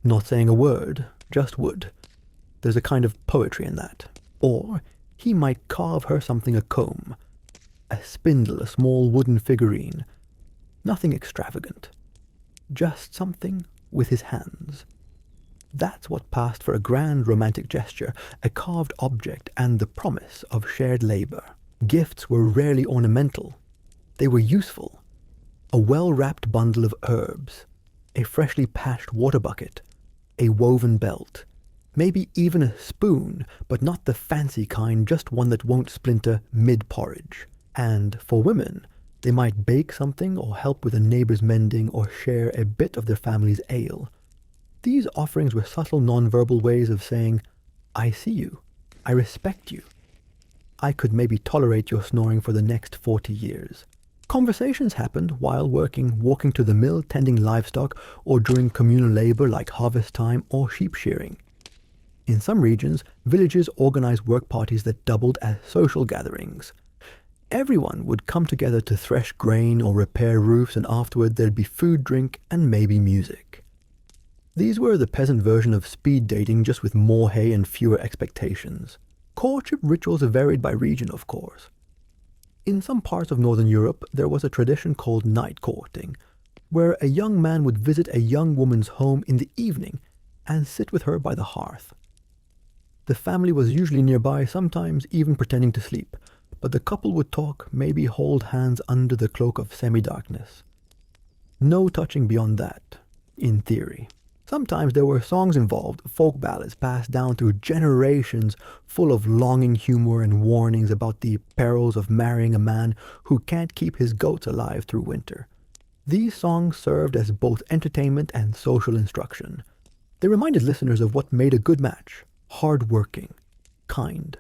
Not saying a word, just wood. There's a kind of poetry in that. Or he might carve her something, a comb, a spindle, a small wooden figurine. Nothing extravagant. Just something with his hands. That's what passed for a grand romantic gesture, a carved object and the promise of shared labor. Gifts were rarely ornamental. They were useful. A well-wrapped bundle of herbs, a freshly patched water bucket, a woven belt, maybe even a spoon, but not the fancy kind, just one that won't splinter mid-porridge. And for women, they might bake something or help with a neighbor's mending or share a bit of their family's ale. These offerings were subtle non-verbal ways of saying, I see you, I respect you. I could maybe tolerate your snoring for the next 40 years. Conversations happened while working, walking to the mill, tending livestock, or during communal labor like harvest time or sheep shearing. In some regions, villages organized work parties that doubled as social gatherings. Everyone would come together to thresh grain or repair roofs, and afterward there'd be food, drink, and maybe music. These were the peasant version of speed dating, just with more hay and fewer expectations. Courtship rituals varied by region, of course. In some parts of Northern Europe, there was a tradition called night courting, where a young man would visit a young woman's home in the evening and sit with her by the hearth. The family was usually nearby, sometimes even pretending to sleep, but the couple would talk, maybe hold hands under the cloak of semi-darkness. No touching beyond that, in theory. Sometimes there were songs involved, folk ballads passed down through generations, full of longing humor and warnings about the perils of marrying a man who can't keep his goats alive through winter. These songs served as both entertainment and social instruction. They reminded listeners of what made a good match: hard-working, kind,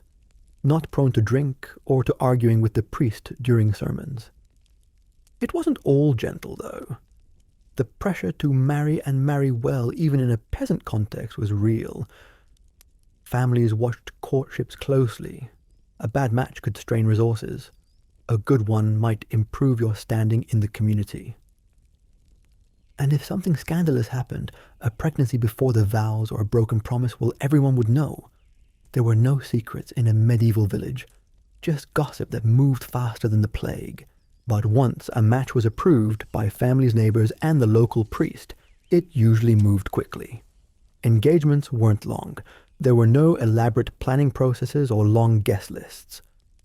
not prone to drink or to arguing with the priest during sermons. It wasn't all gentle, though. The pressure to marry and marry well, even in a peasant context, was real. Families watched courtships closely. A bad match could strain resources. A good one might improve your standing in the community. And if something scandalous happened, a pregnancy before the vows or a broken promise, well, everyone would know. There were no secrets in a medieval village, just gossip that moved faster than the plague. But once a match was approved by family's neighbors and the local priest, it usually moved quickly. Engagements weren't long. There were no elaborate planning processes or long guest lists.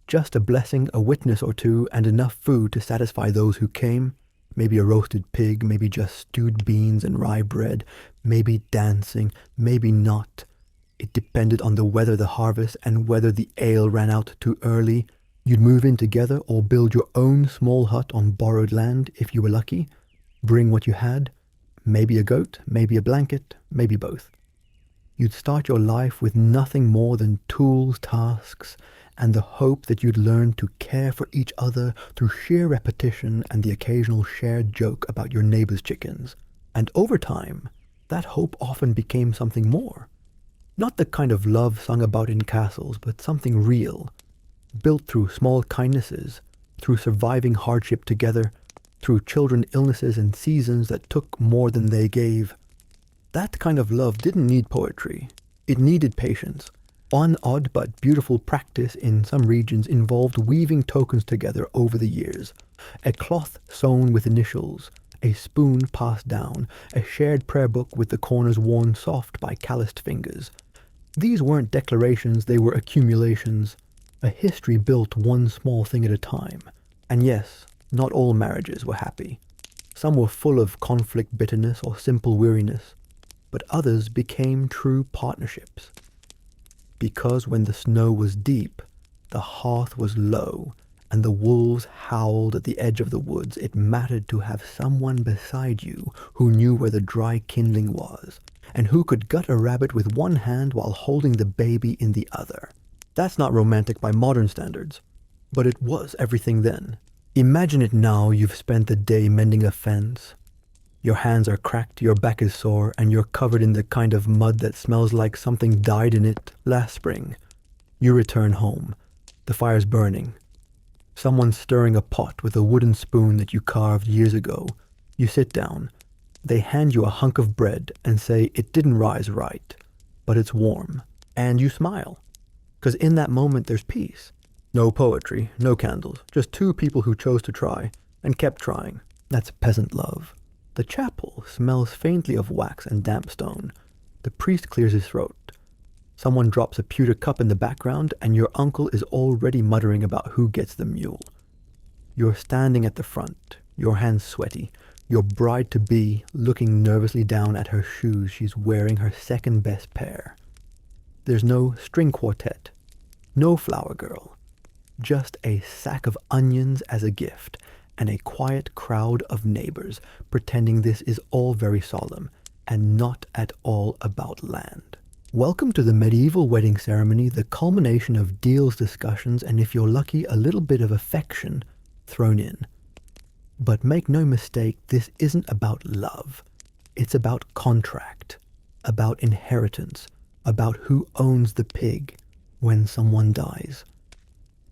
Just a blessing, a witness or two, and enough food to satisfy those who came. Maybe a roasted pig, maybe just stewed beans and rye bread, maybe dancing, maybe not. It depended on the weather, the harvest, and whether the ale ran out too early. You'd move in together or build your own small hut on borrowed land if you were lucky. Bring what you had. Maybe a goat, maybe a blanket, maybe both. You'd start your life with nothing more than tools, tasks, and the hope that you'd learn to care for each other through sheer repetition and the occasional shared joke about your neighbor's chickens. And over time, that hope often became something more. Not the kind of love sung about in castles, but something real, built through small kindnesses, through surviving hardship together, through children illnesses and seasons that took more than they gave. That kind of love didn't need poetry. It needed patience. One odd but beautiful practice in some regions involved weaving tokens together over the years. A cloth sewn with initials, a spoon passed down, a shared prayer book with the corners worn soft by calloused fingers. These weren't declarations, they were accumulations. A history built one small thing at a time. And yes, not all marriages were happy. Some were full of conflict, bitterness, or simple weariness. But others became true partnerships. Because when the snow was deep, the hearth was low, and the wolves howled at the edge of the woods, it mattered to have someone beside you who knew where the dry kindling was, and who could gut a rabbit with one hand while holding the baby in the other. That's not romantic by modern standards, but it was everything then. Imagine it now. You've spent the day mending a fence. Your hands are cracked, your back is sore, and you're covered in the kind of mud that smells like something died in it last spring. You return home. The fire's burning. Someone's stirring a pot with a wooden spoon that you carved years ago. You sit down. They hand you a hunk of bread and say it didn't rise right, but it's warm. And you smile. 'Cause in that moment there's peace. No poetry, no candles, just two people who chose to try and kept trying. That's peasant love. The chapel smells faintly of wax and damp stone. The priest clears his throat. Someone drops a pewter cup in the background, and your uncle is already muttering about who gets the mule. You're standing at the front, your hands sweaty, your bride-to-be looking nervously down at her shoes. She's wearing her second-best pair. There's no string quartet, no flower girl, just a sack of onions as a gift, and a quiet crowd of neighbors pretending this is all very solemn and not at all about land. Welcome to the medieval wedding ceremony, the culmination of deals, discussions, and if you're lucky, a little bit of affection thrown in. But make no mistake, this isn't about love. It's about contract, about inheritance, about who owns the pig when someone dies.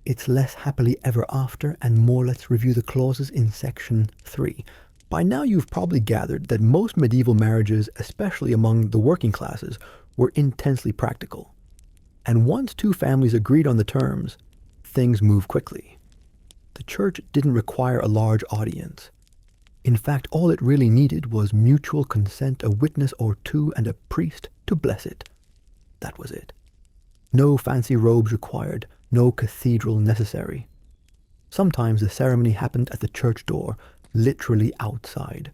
It's less happily ever after and more. Let's review the clauses in section 3. By now you've probably gathered that most medieval marriages, especially among the working classes, were intensely practical. And once two families agreed on the terms, things moved quickly. The church didn't require a large audience. In fact, all it really needed was mutual consent, a witness or two, and a priest to bless it. That was it. No fancy robes required. No cathedral necessary. Sometimes the ceremony happened at the church door, literally outside.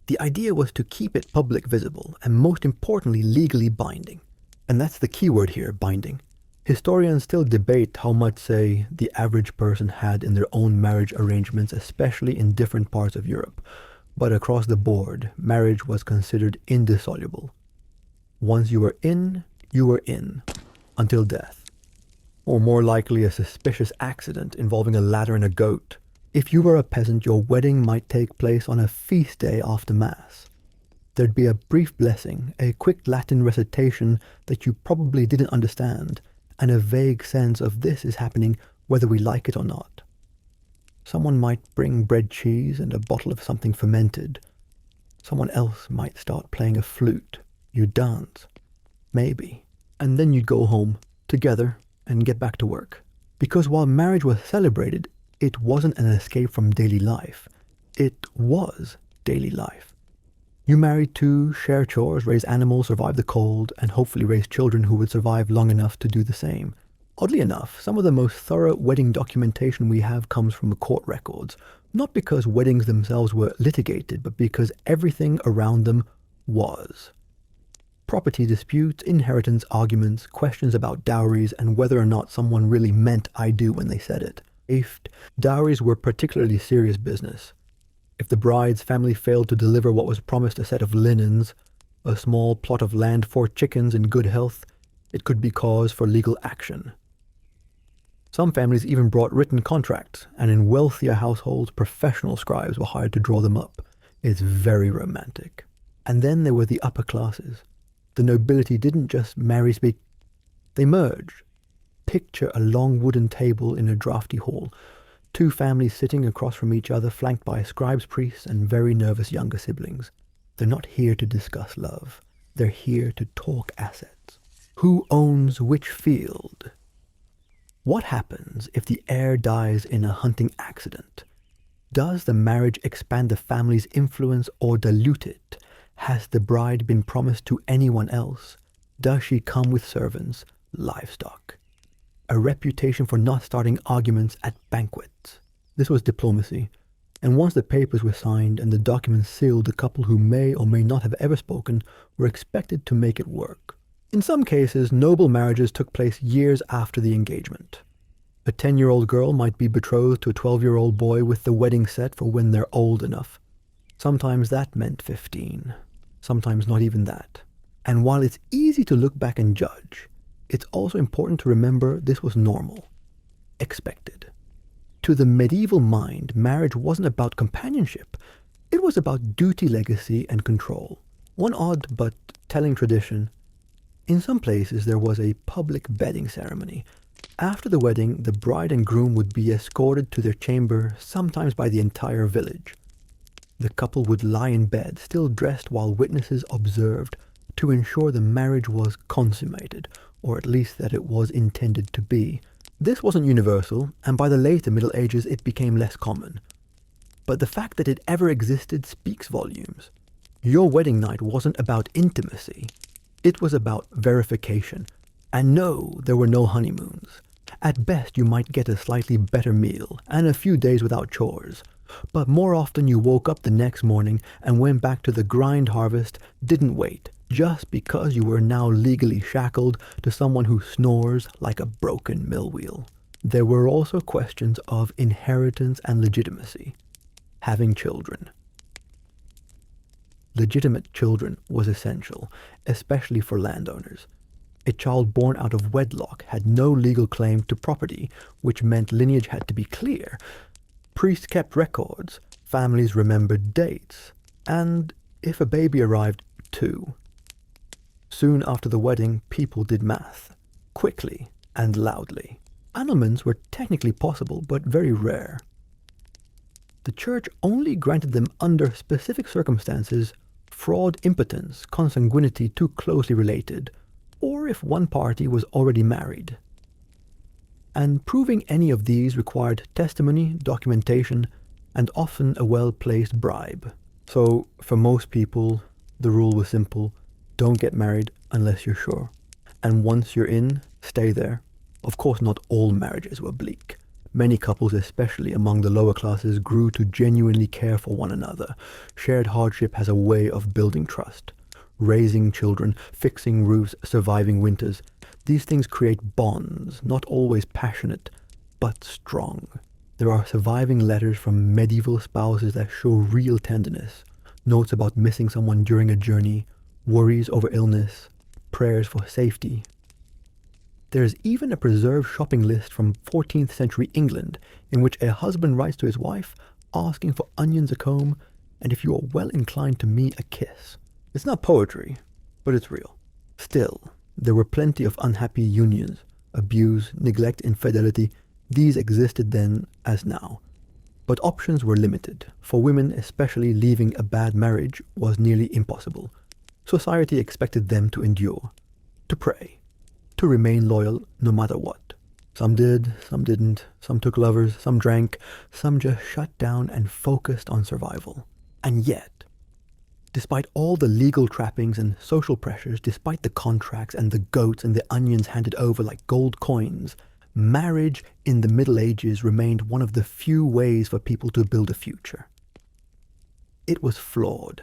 The idea was to keep it public visible, and most importantly, legally binding. And that's the key word here, binding. Historians still debate how much, say, the average person had in their own marriage arrangements, especially in different parts of Europe. But across the board, marriage was considered indissoluble. Once you were in, until death. Or more likely a suspicious accident involving a ladder and a goat. If you were a peasant, your wedding might take place on a feast day after Mass. There'd be a brief blessing, a quick Latin recitation that you probably didn't understand, and a vague sense of this is happening whether we like it or not. Someone might bring bread, cheese, and a bottle of something fermented. Someone else might start playing a flute. You'd dance. Maybe. And then you'd go home together, and get back to work. Because while marriage was celebrated, it wasn't an escape from daily life. It was daily life. You married to share chores, raise animals, survive the cold, and hopefully raise children who would survive long enough to do the same. Oddly enough, some of the most thorough wedding documentation we have comes from the court records, not because weddings themselves were litigated, but because everything around them was. Property disputes, inheritance arguments, questions about dowries, and whether or not someone really meant "I do" when they said it. If dowries were particularly serious business. If the bride's family failed to deliver what was promised, a set of linens, a small plot of land, 4 chickens in good health, it could be cause for legal action. Some families even brought written contracts, and in wealthier households, professional scribes were hired to draw them up. It's very romantic. And then there were the upper classes. The nobility didn't just marry speak, they merged. Picture a long wooden table in a drafty hall, 2 families sitting across from each other, flanked by scribes, priests, and very nervous younger siblings. They're not here to discuss love. They're here to talk assets. Who owns which field? What happens if the heir dies in a hunting accident? Does the marriage expand the family's influence or dilute it? Has the bride been promised to anyone else? Does she come with servants, livestock? A reputation for not starting arguments at banquets. This was diplomacy, and once the papers were signed and the documents sealed, the couple who may or may not have ever spoken were expected to make it work. In some cases, noble marriages took place years after the engagement. A 10-year-old girl might be betrothed to a 12-year-old boy with the wedding set for when they're old enough. Sometimes that meant 15. Sometimes not even that. And while it's easy to look back and judge, it's also important to remember this was normal, expected. To the medieval mind, marriage wasn't about companionship. It was about duty, legacy, and control. One odd but telling tradition. In some places, there was a public bedding ceremony. After the wedding, the bride and groom would be escorted to their chamber, sometimes by the entire village. The couple would lie in bed, still dressed, while witnesses observed, to ensure the marriage was consummated, or at least that it was intended to be. This wasn't universal, and by the later Middle Ages it became less common. But the fact that it ever existed speaks volumes. Your wedding night wasn't about intimacy. It was about verification. And no, there were no honeymoons. At best, you might get a slightly better meal and a few days without chores. But more often you woke up the next morning and went back to the grind harvest, didn't wait, just because you were now legally shackled to someone who snores like a broken mill wheel. There were also questions of inheritance and legitimacy. Having children. Legitimate children was essential, especially for landowners. A child born out of wedlock had no legal claim to property, which meant lineage had to be clear. Priests kept records, families remembered dates, and if a baby arrived, too. Soon after the wedding, people did math, quickly and loudly. Annulments were technically possible, but very rare. The church only granted them under specific circumstances: fraud, impotence, consanguinity too closely related, or if one party was already married. And proving any of these required testimony, documentation, and often a well-placed bribe. So, for most people, the rule was simple: don't get married unless you're sure. And once you're in, stay there. Of course, not all marriages were bleak. Many couples, especially among the lower classes, grew to genuinely care for one another. Shared hardship has a way of building trust. Raising children, fixing roofs, surviving winters. These things create bonds, not always passionate, but strong. There are surviving letters from medieval spouses that show real tenderness. Notes about missing someone during a journey, worries over illness, prayers for safety. There is even a preserved shopping list from 14th century England in which a husband writes to his wife asking for onions a comb and, if you are well inclined to me, a kiss. It's not poetry, but it's real. Still, there were plenty of unhappy unions, abuse, neglect, infidelity. These existed then as now. But options were limited. For women, especially, leaving a bad marriage was nearly impossible. Society expected them to endure, to pray, to remain loyal no matter what. Some did, some didn't, some took lovers, some drank, some just shut down and focused on survival. And yet, despite all the legal trappings and social pressures, despite the contracts and the goats and the onions handed over like gold coins, marriage in the Middle Ages remained one of the few ways for people to build a future. It was flawed,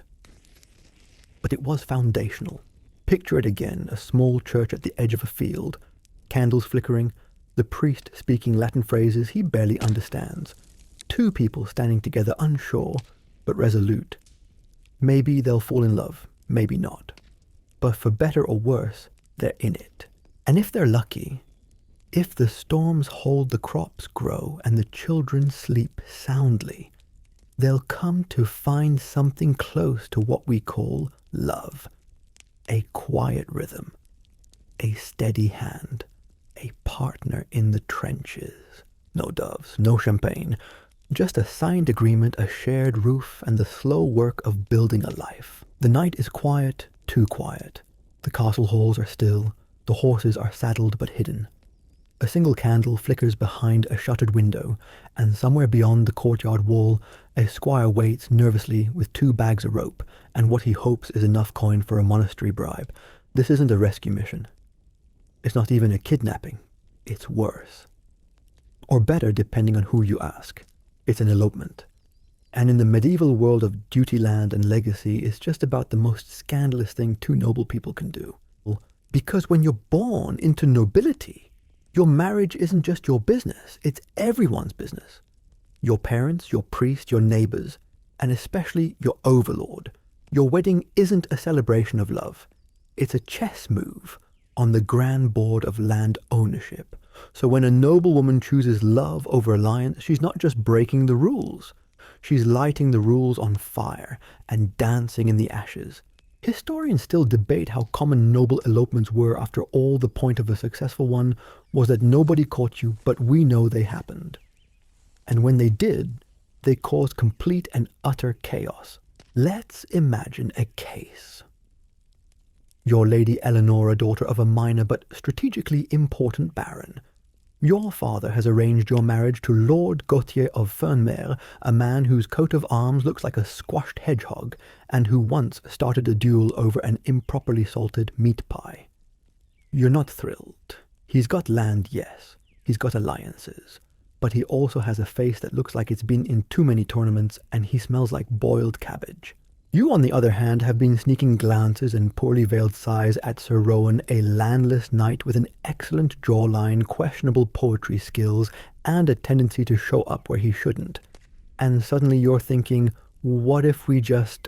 but it was foundational. Picture it again, a small church at the edge of a field, candles flickering, the priest speaking Latin phrases he barely understands. Two people standing together, unsure, but resolute. Maybe they'll fall in love, maybe not. But for better or worse, they're in it. And if they're lucky, if the storms hold, the crops grow, and the children sleep soundly, they'll come to find something close to what we call love. A quiet rhythm, a steady hand, a partner in the trenches. No doves, no champagne, just a signed agreement, a shared roof, and the slow work of building a life. The night is quiet, too quiet. The castle halls are still, the horses are saddled but hidden. A single candle flickers behind a shuttered window, and somewhere beyond the courtyard wall, a squire waits nervously with 2 bags of rope, and what he hopes is enough coin for a monastery bribe. This isn't a rescue mission. It's not even a kidnapping. It's worse. Or better, depending on who you ask. It's an elopement. And in the medieval world of duty land and legacy, it's just about the most scandalous thing 2 noble people can do. Because when you're born into nobility, your marriage isn't just your business, it's everyone's business. Your parents, your priest, your neighbors, and especially your overlord. Your wedding isn't a celebration of love. It's a chess move on the grand board of land ownership. So when a noble woman chooses love over alliance, she's not just breaking the rules. She's lighting the rules on fire and dancing in the ashes. Historians still debate how common noble elopements were. After all, the point of a successful one was that nobody caught you, but we know they happened. And when they did, they caused complete and utter chaos. Let's imagine a case. Your Lady Eleanora, daughter of a minor but strategically important baron. Your father has arranged your marriage to Lord Gauthier of Fernmer, a man whose coat of arms looks like a squashed hedgehog, and who once started a duel over an improperly salted meat pie. You're not thrilled. He's got land, yes. He's got alliances. But he also has a face that looks like it's been in too many tournaments, and he smells like boiled cabbage. You, on the other hand, have been sneaking glances and poorly veiled sighs at Sir Rowan, a landless knight with an excellent jawline, questionable poetry skills, and a tendency to show up where he shouldn't. And suddenly you're thinking, what if we just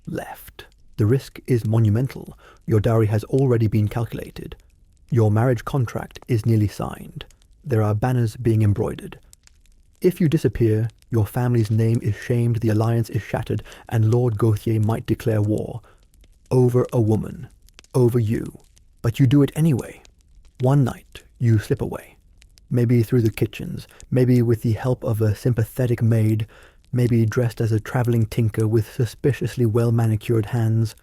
left? The risk is monumental. Your dowry has already been calculated. Your marriage contract is nearly signed. There are banners being embroidered. If you disappear, your family's name is shamed, the alliance is shattered, and Lord Gauthier might declare war. Over a woman. Over you. But you do it anyway. One night, you slip away. Maybe through the kitchens, maybe with the help of a sympathetic maid, maybe dressed as a traveling tinker with suspiciously well-manicured hands.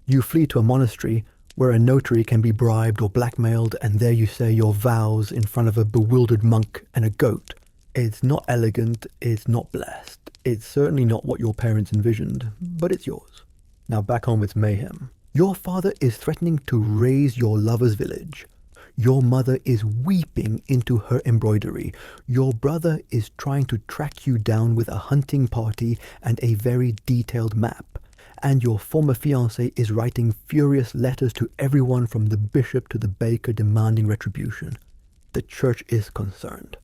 You flee to a monastery where a notary can be bribed or blackmailed, and there you say your vows in front of a bewildered monk and a goat. It's not elegant, it's not blessed. It's certainly not what your parents envisioned, but it's yours. Now back home it's mayhem. Your father is threatening to raze your lover's village. Your mother is weeping into her embroidery. Your brother is trying to track you down with a hunting party and a very detailed map. And your former fiancé is writing furious letters to everyone from the bishop to the baker demanding retribution. The church is concerned.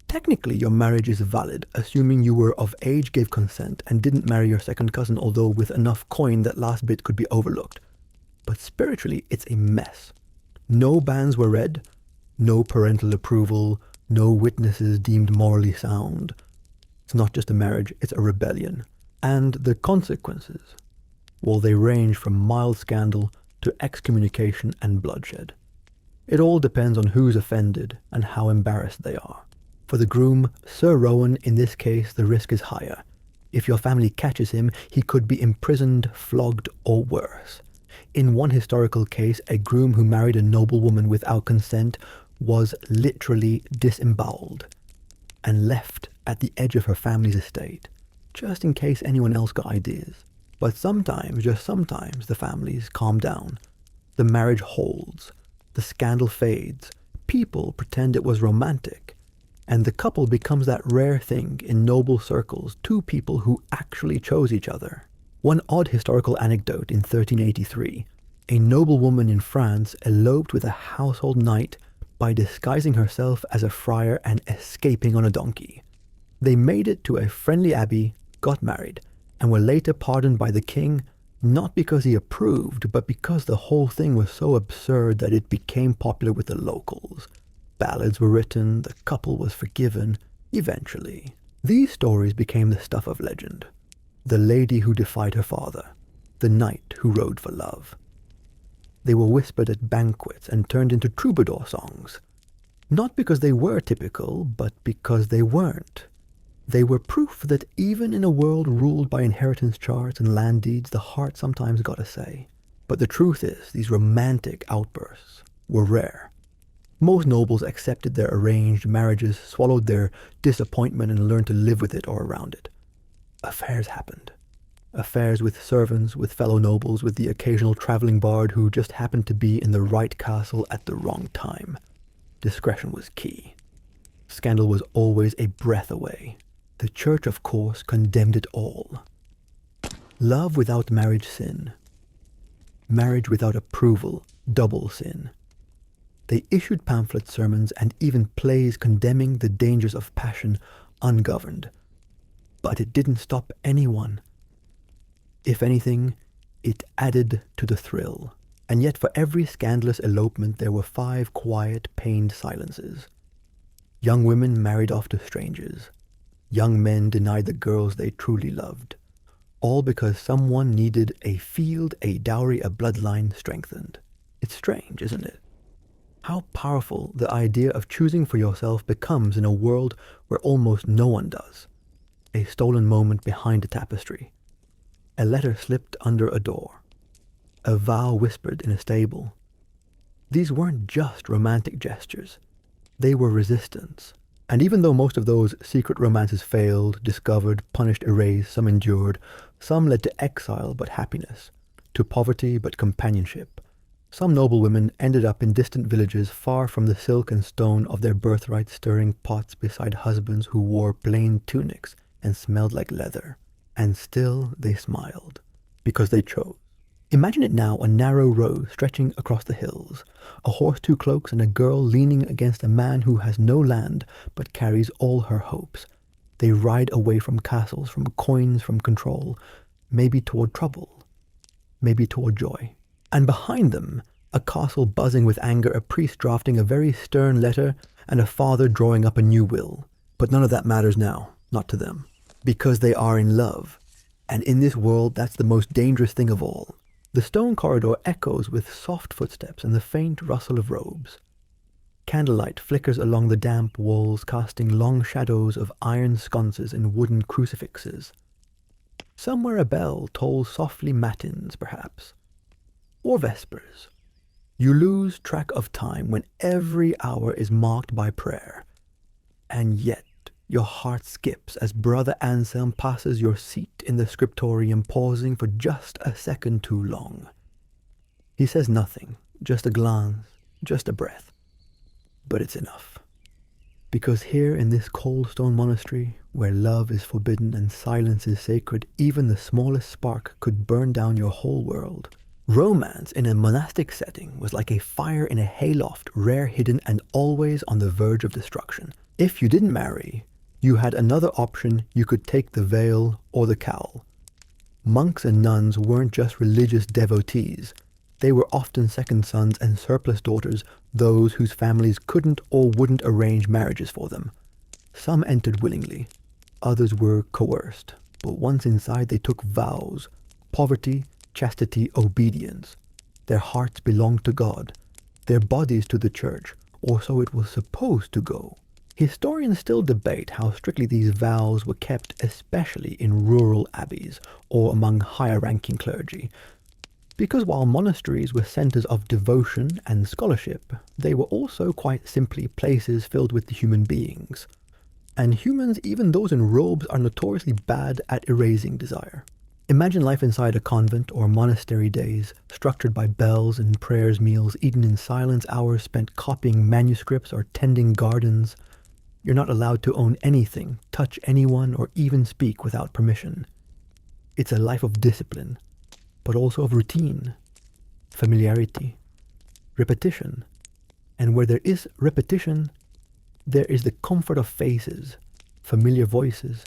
Technically, your marriage is valid, assuming you were of age, gave consent, and didn't marry your second cousin, although with enough coin that last bit could be overlooked. But spiritually, it's a mess. No bans were read, no parental approval, no witnesses deemed morally sound. It's not just a marriage, it's a rebellion. And the consequences, well, they range from mild scandal to excommunication and bloodshed. It all depends on who's offended and how embarrassed they are. For the groom, Sir Rowan, in this case, the risk is higher. If your family catches him, he could be imprisoned, flogged, or worse. In one historical case, a groom who married a noblewoman without consent was literally disemboweled and left at the edge of her family's estate, just in case anyone else got ideas. But sometimes, just sometimes, the families calm down. The marriage holds. The scandal fades. People pretend it was romantic. And the couple becomes that rare thing in noble circles, two people who actually chose each other. One odd historical anecdote in 1383, a noblewoman in France eloped with a household knight by disguising herself as a friar and escaping on a donkey. They made it to a friendly abbey, got married, and were later pardoned by the king, not because he approved, but because the whole thing was so absurd that it became popular with the locals. Ballads were written, the couple was forgiven, eventually. These stories became the stuff of legend. The lady who defied her father, the knight who rode for love. They were whispered at banquets and turned into troubadour songs. Not because they were typical, but because they weren't. They were proof that even in a world ruled by inheritance charts and land deeds, the heart sometimes got a say. But the truth is, these romantic outbursts were rare. Most nobles accepted their arranged marriages, swallowed their disappointment, and learned to live with it or around it. Affairs happened. Affairs with servants, with fellow nobles, with the occasional traveling bard who just happened to be in the right castle at the wrong time. Discretion was key. Scandal was always a breath away. The church, of course, condemned it all. Love without marriage, sin. Marriage without approval, double sin. They issued pamphlet sermons and even plays condemning the dangers of passion ungoverned. But it didn't stop anyone. If anything, it added to the thrill. And yet for every scandalous elopement there were 5 quiet, pained silences. Young women married off to strangers. Young men denied the girls they truly loved. All because someone needed a field, a dowry, a bloodline strengthened. It's strange, isn't it? How powerful the idea of choosing for yourself becomes in a world where almost no one does. A stolen moment behind a tapestry. A letter slipped under a door. A vow whispered in a stable. These weren't just romantic gestures. They were resistance. And even though most of those secret romances failed, discovered, punished, erased, some endured, some led to exile but happiness, to poverty but companionship. Some noble women ended up in distant villages far from the silk and stone of their birthright, stirring pots beside husbands who wore plain tunics and smelled like leather. And still they smiled, because they chose. Imagine it now, a narrow road stretching across the hills, a horse, 2 cloaks, and a girl leaning against a man who has no land but carries all her hopes. They ride away from castles, from coins, from control, maybe toward trouble, maybe toward joy. And behind them, a castle buzzing with anger, a priest drafting a very stern letter, and a father drawing up a new will. But none of that matters now, not to them, because they are in love. And in this world, that's the most dangerous thing of all. The stone corridor echoes with soft footsteps and the faint rustle of robes. Candlelight flickers along the damp walls, casting long shadows of iron sconces and wooden crucifixes. Somewhere a bell tolls softly matins, perhaps. Or vespers. You lose track of time when every hour is marked by prayer. And yet your heart skips as Brother Anselm passes your seat in the scriptorium, pausing for just a second too long. He says nothing, just a glance, just a breath. But it's enough. Because here in this cold stone monastery, where love is forbidden and silence is sacred, even the smallest spark could burn down your whole world. Romance in a monastic setting was like a fire in a hayloft, rare, hidden, and always on the verge of destruction. If you didn't marry, you had another option. You could take the veil or the cowl. Monks and nuns weren't just religious devotees. They were often second sons and surplus daughters, those whose families couldn't or wouldn't arrange marriages for them. Some entered willingly, others were coerced, but once inside they took vows: poverty, chastity, obedience. Their hearts belonged to God, their bodies to the church, or so it was supposed to go. Historians still debate how strictly these vows were kept, especially in rural abbeys or among higher-ranking clergy. Because while monasteries were centers of devotion and scholarship, they were also quite simply places filled with human beings. And humans, even those in robes, are notoriously bad at erasing desire. Imagine life inside a convent or monastery days, structured by bells and prayers, meals eaten in silence, hours spent copying manuscripts or tending gardens. You're not allowed to own anything, touch anyone, or even speak without permission. It's a life of discipline, but also of routine, familiarity, repetition. And where there is repetition, there is the comfort of faces, familiar voices,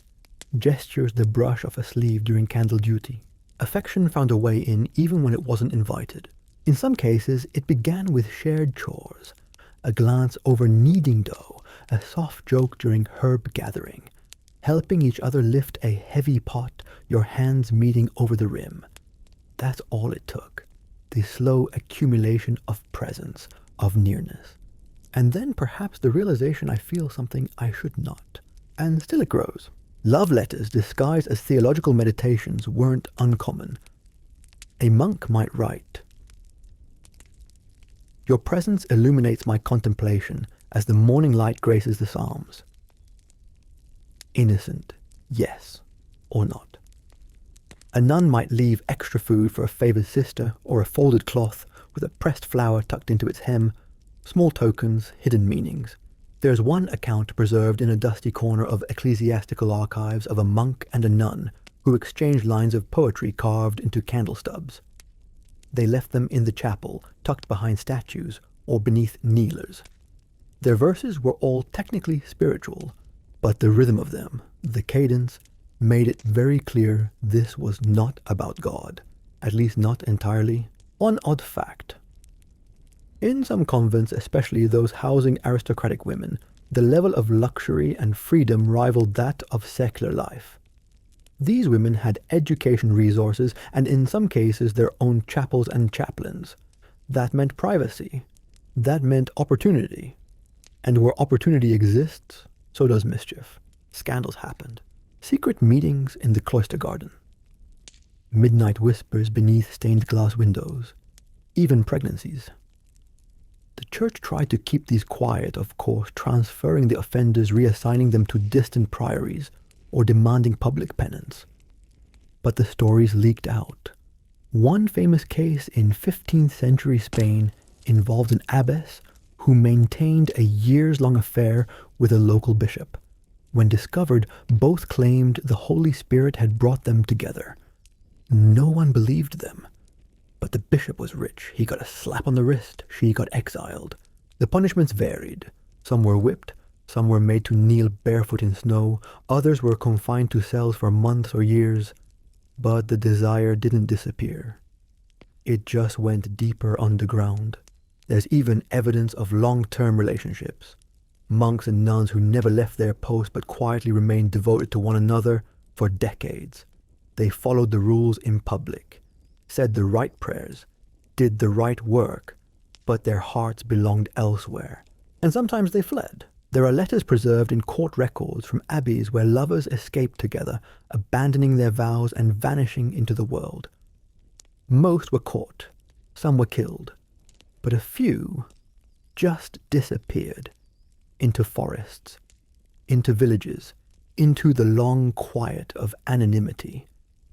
gestures the brush of a sleeve during candle duty. Affection found a way in even when it wasn't invited. In some cases, it began with shared chores, a glance over kneading dough, a soft joke during herb gathering, helping each other lift a heavy pot, your hands meeting over the rim. That's all it took, the slow accumulation of presence, of nearness. And then perhaps the realization I feel something I should not. And still it grows. Love letters disguised as theological meditations weren't uncommon. A monk might write, "Your presence illuminates my contemplation as the morning light graces the Psalms." Innocent, yes or not. A nun might leave extra food for a favored sister, or a folded cloth with a pressed flower tucked into its hem. Small tokens, hidden meanings. There's one account preserved in a dusty corner of ecclesiastical archives of a monk and a nun who exchanged lines of poetry carved into candle stubs. They left them in the chapel, tucked behind statues or beneath kneelers. Their verses were all technically spiritual, but the rhythm of them, the cadence, made it very clear this was not about God, at least not entirely. One odd fact. In some convents, especially those housing aristocratic women, the level of luxury and freedom rivaled that of secular life. These women had education resources and in some cases their own chapels and chaplains. That meant privacy. That meant opportunity. And where opportunity exists, so does mischief. Scandals happened. Secret meetings in the cloister garden. Midnight whispers beneath stained glass windows. Even pregnancies. The church tried to keep these quiet, of course, transferring the offenders, reassigning them to distant priories, or demanding public penance. But the stories leaked out. One famous case in 15th century Spain involved an abbess who maintained a years-long affair with a local bishop. When discovered, both claimed the Holy Spirit had brought them together. No one believed them. But the bishop was rich. He got a slap on the wrist. She got exiled. The punishments varied. Some were whipped. Some were made to kneel barefoot in snow. Others were confined to cells for months or years. But the desire didn't disappear. It just went deeper underground. There's even evidence of long-term relationships. Monks and nuns who never left their post but quietly remained devoted to one another for decades. They followed the rules in public, said the right prayers, did the right work, but their hearts belonged elsewhere. And sometimes they fled. There are letters preserved in court records from abbeys where lovers escaped together, abandoning their vows and vanishing into the world. Most were caught, some were killed, but a few just disappeared into forests, into villages, into the long quiet of anonymity.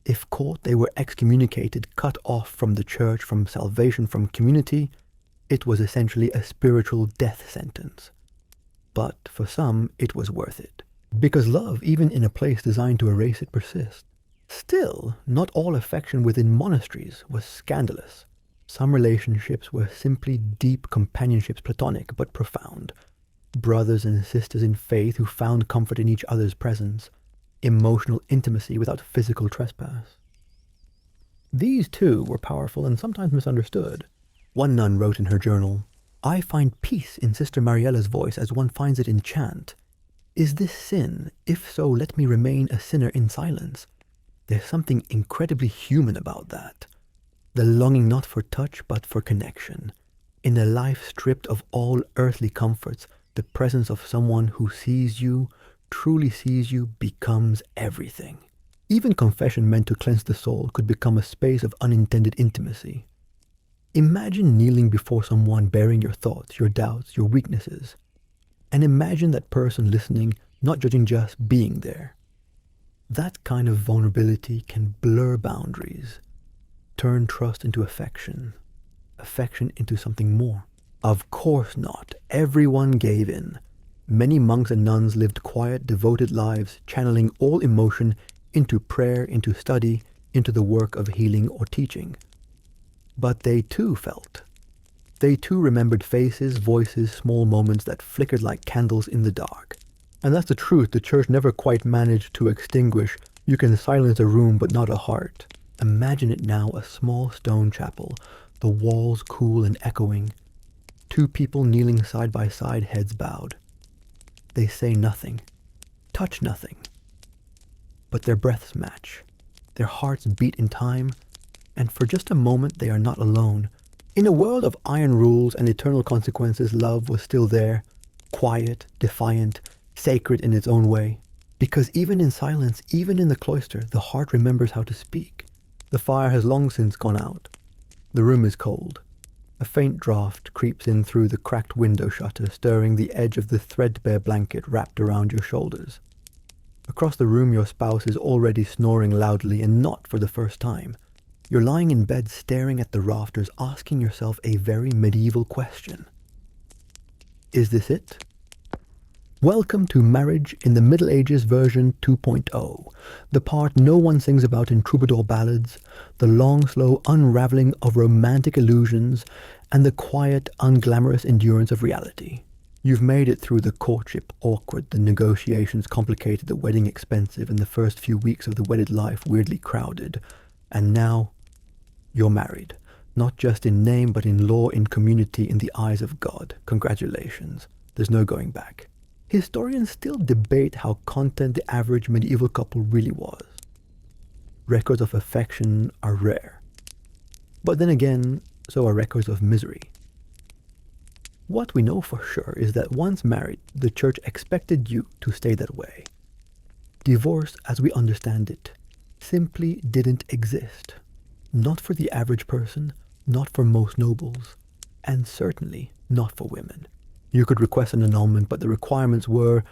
If caught, they were excommunicated, cut off from the church, from salvation, from community. It was essentially a spiritual death sentence. But for some, it was worth it. Because love, even in a place designed to erase it, persists. Still, not all affection within monasteries was scandalous. Some relationships were simply deep companionships, platonic but profound. Brothers and sisters in faith who found comfort in each other's presence. Emotional intimacy without physical trespass. These too were powerful and sometimes misunderstood. One nun wrote in her journal, "I find peace in Sister Mariella's voice as one finds it in chant. Is this sin? If so, let me remain a sinner in silence." There's something incredibly human about that. The longing not for touch but for connection. In a life stripped of all earthly comforts, the presence of someone who sees you, truly sees you, becomes everything. Even confession meant to cleanse the soul could become a space of unintended intimacy. Imagine kneeling before someone bearing your thoughts, your doubts, your weaknesses. And imagine that person listening, not judging, just being there. That kind of vulnerability can blur boundaries, turn trust into affection, affection into something more. Of course not. Everyone gave in. Many monks and nuns lived quiet, devoted lives, channeling all emotion into prayer, into study, into the work of healing or teaching. But they too felt. They too remembered faces, voices, small moments that flickered like candles in the dark. And that's the truth the church never quite managed to extinguish. You can silence a room but not a heart. Imagine it now, a small stone chapel, the walls cool and echoing. Two people kneeling side by side, heads bowed. They say nothing, touch nothing. But their breaths match. Their hearts beat in time, and for just a moment they are not alone. In a world of iron rules and eternal consequences, love was still there, quiet, defiant, sacred in its own way. Because even in silence, even in the cloister, the heart remembers how to speak. The fire has long since gone out. The room is cold. A faint draught creeps in through the cracked window shutter, stirring the edge of the threadbare blanket wrapped around your shoulders. Across the room, your spouse is already snoring loudly, and not for the first time. You're lying in bed staring at the rafters, asking yourself a very medieval question. Is this it? Welcome to Marriage in the Middle Ages version 2.0, the part no one sings about in troubadour ballads, the long, slow unraveling of romantic illusions, and the quiet, unglamorous endurance of reality. You've made it through the courtship awkward, the negotiations complicated, the wedding expensive, and the first few weeks of the wedded life weirdly crowded. And now, you're married, not just in name, but in law, in community, in the eyes of God. Congratulations. There's no going back. Historians still debate how content the average medieval couple really was. Records of affection are rare. But then again, so are records of misery. What we know for sure is that once married, the church expected you to stay that way. Divorce, as we understand it, simply didn't exist. Not for the average person, not for most nobles, and certainly not for women. You could request an annulment, but the requirements were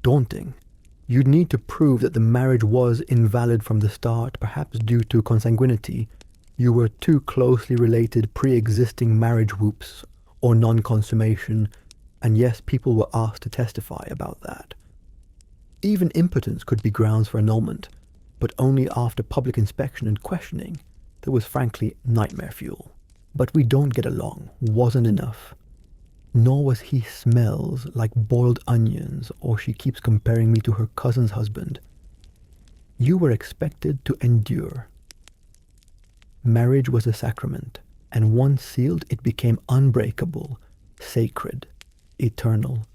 daunting. You'd need to prove that the marriage was invalid from the start, perhaps due to consanguinity. You were too closely related, pre-existing marriage whoops, or non-consummation, and yes, people were asked to testify about that. Even impotence could be grounds for annulment, but only after public inspection and questioning. That was frankly nightmare fuel. But we don't get along wasn't enough. Nor was he smells like boiled onions, or she keeps comparing me to her cousin's husband. You were expected to endure. Marriage was a sacrament, and once sealed, it became unbreakable, sacred, eternal,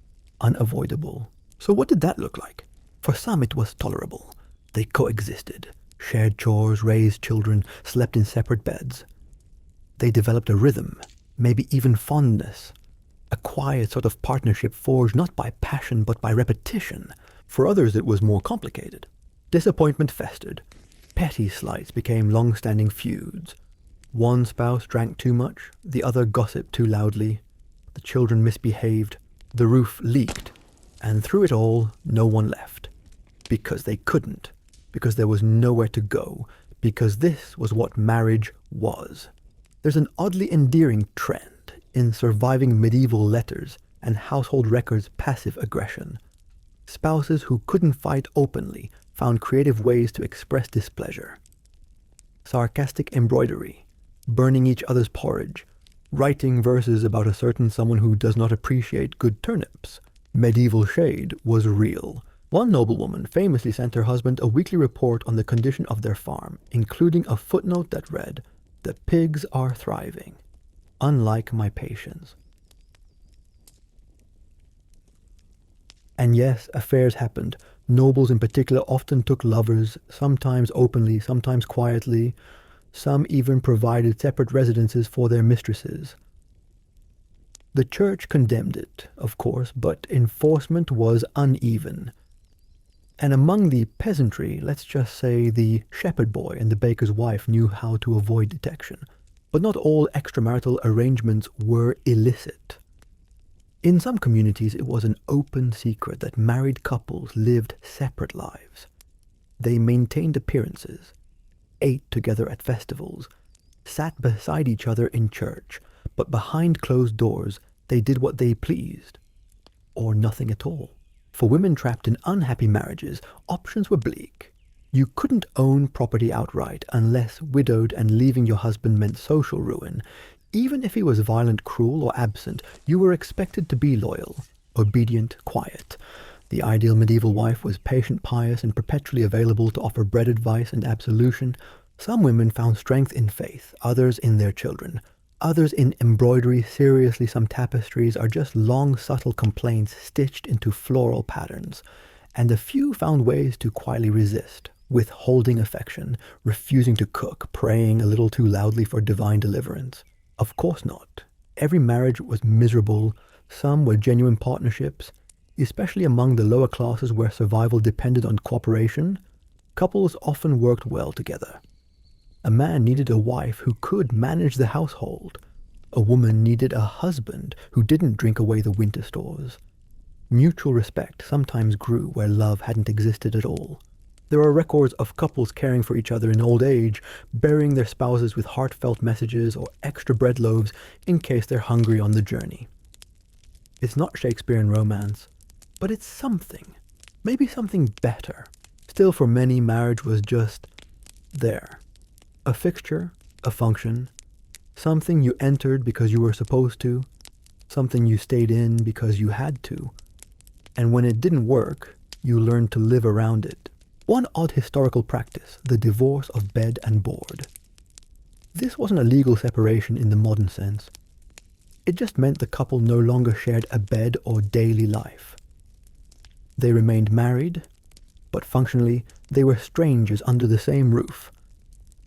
unavoidable. So what did that look like? For some it was tolerable. They coexisted, shared chores, raised children, slept in separate beds. They developed a rhythm, maybe even fondness, a quiet sort of partnership forged not by passion but by repetition. For others it was more complicated. Disappointment festered. Petty slights became long-standing feuds. One spouse drank too much, the other gossiped too loudly. The children misbehaved, the roof leaked, and through it all, no one left. Because they couldn't, because there was nowhere to go, because this was what marriage was. There's an oddly endearing trend in surviving medieval letters and household records passive aggression. Spouses who couldn't fight openly found creative ways to express displeasure. Sarcastic embroidery, burning each other's porridge, writing verses about a certain someone who does not appreciate good turnips. Medieval shade was real. One noblewoman famously sent her husband a weekly report on the condition of their farm, including a footnote that read, "The pigs are thriving, unlike my patients." And yes, affairs happened. Nobles in particular often took lovers, sometimes openly, sometimes quietly. Some even provided separate residences for their mistresses. The church condemned it, of course, but enforcement was uneven. And among the peasantry, let's just say the shepherd boy and the baker's wife knew how to avoid detection. But not all extramarital arrangements were illicit. In some communities, it was an open secret that married couples lived separate lives. They maintained appearances, ate together at festivals, sat beside each other in church, but behind closed doors, they did what they pleased, or nothing at all. For women trapped in unhappy marriages, options were bleak. You couldn't own property outright unless widowed, and leaving your husband meant social ruin. Even if he was violent, cruel, or absent, you were expected to be loyal, obedient, quiet. The ideal medieval wife was patient, pious, and perpetually available to offer bread advice and absolution. Some women found strength in faith, others in their children. Others in embroidery. Seriously, some tapestries are just long, subtle complaints stitched into floral patterns. And a few found ways to quietly resist, withholding affection, refusing to cook, praying a little too loudly for divine deliverance. Of course not. Every marriage was miserable. Some were genuine partnerships. Especially among the lower classes where survival depended on cooperation, couples often worked well together. A man needed a wife who could manage the household. A woman needed a husband who didn't drink away the winter stores. Mutual respect sometimes grew where love hadn't existed at all. There are records of couples caring for each other in old age, burying their spouses with heartfelt messages or extra bread loaves in case they're hungry on the journey. It's not Shakespearean romance, but it's something. Maybe something better. Still, for many, marriage was just there. A fixture, a function, something you entered because you were supposed to, something you stayed in because you had to. And when it didn't work, you learned to live around it. One odd historical practice, the divorce of bed and board. This wasn't a legal separation in the modern sense. It just meant the couple no longer shared a bed or daily life. They remained married, but functionally, they were strangers under the same roof.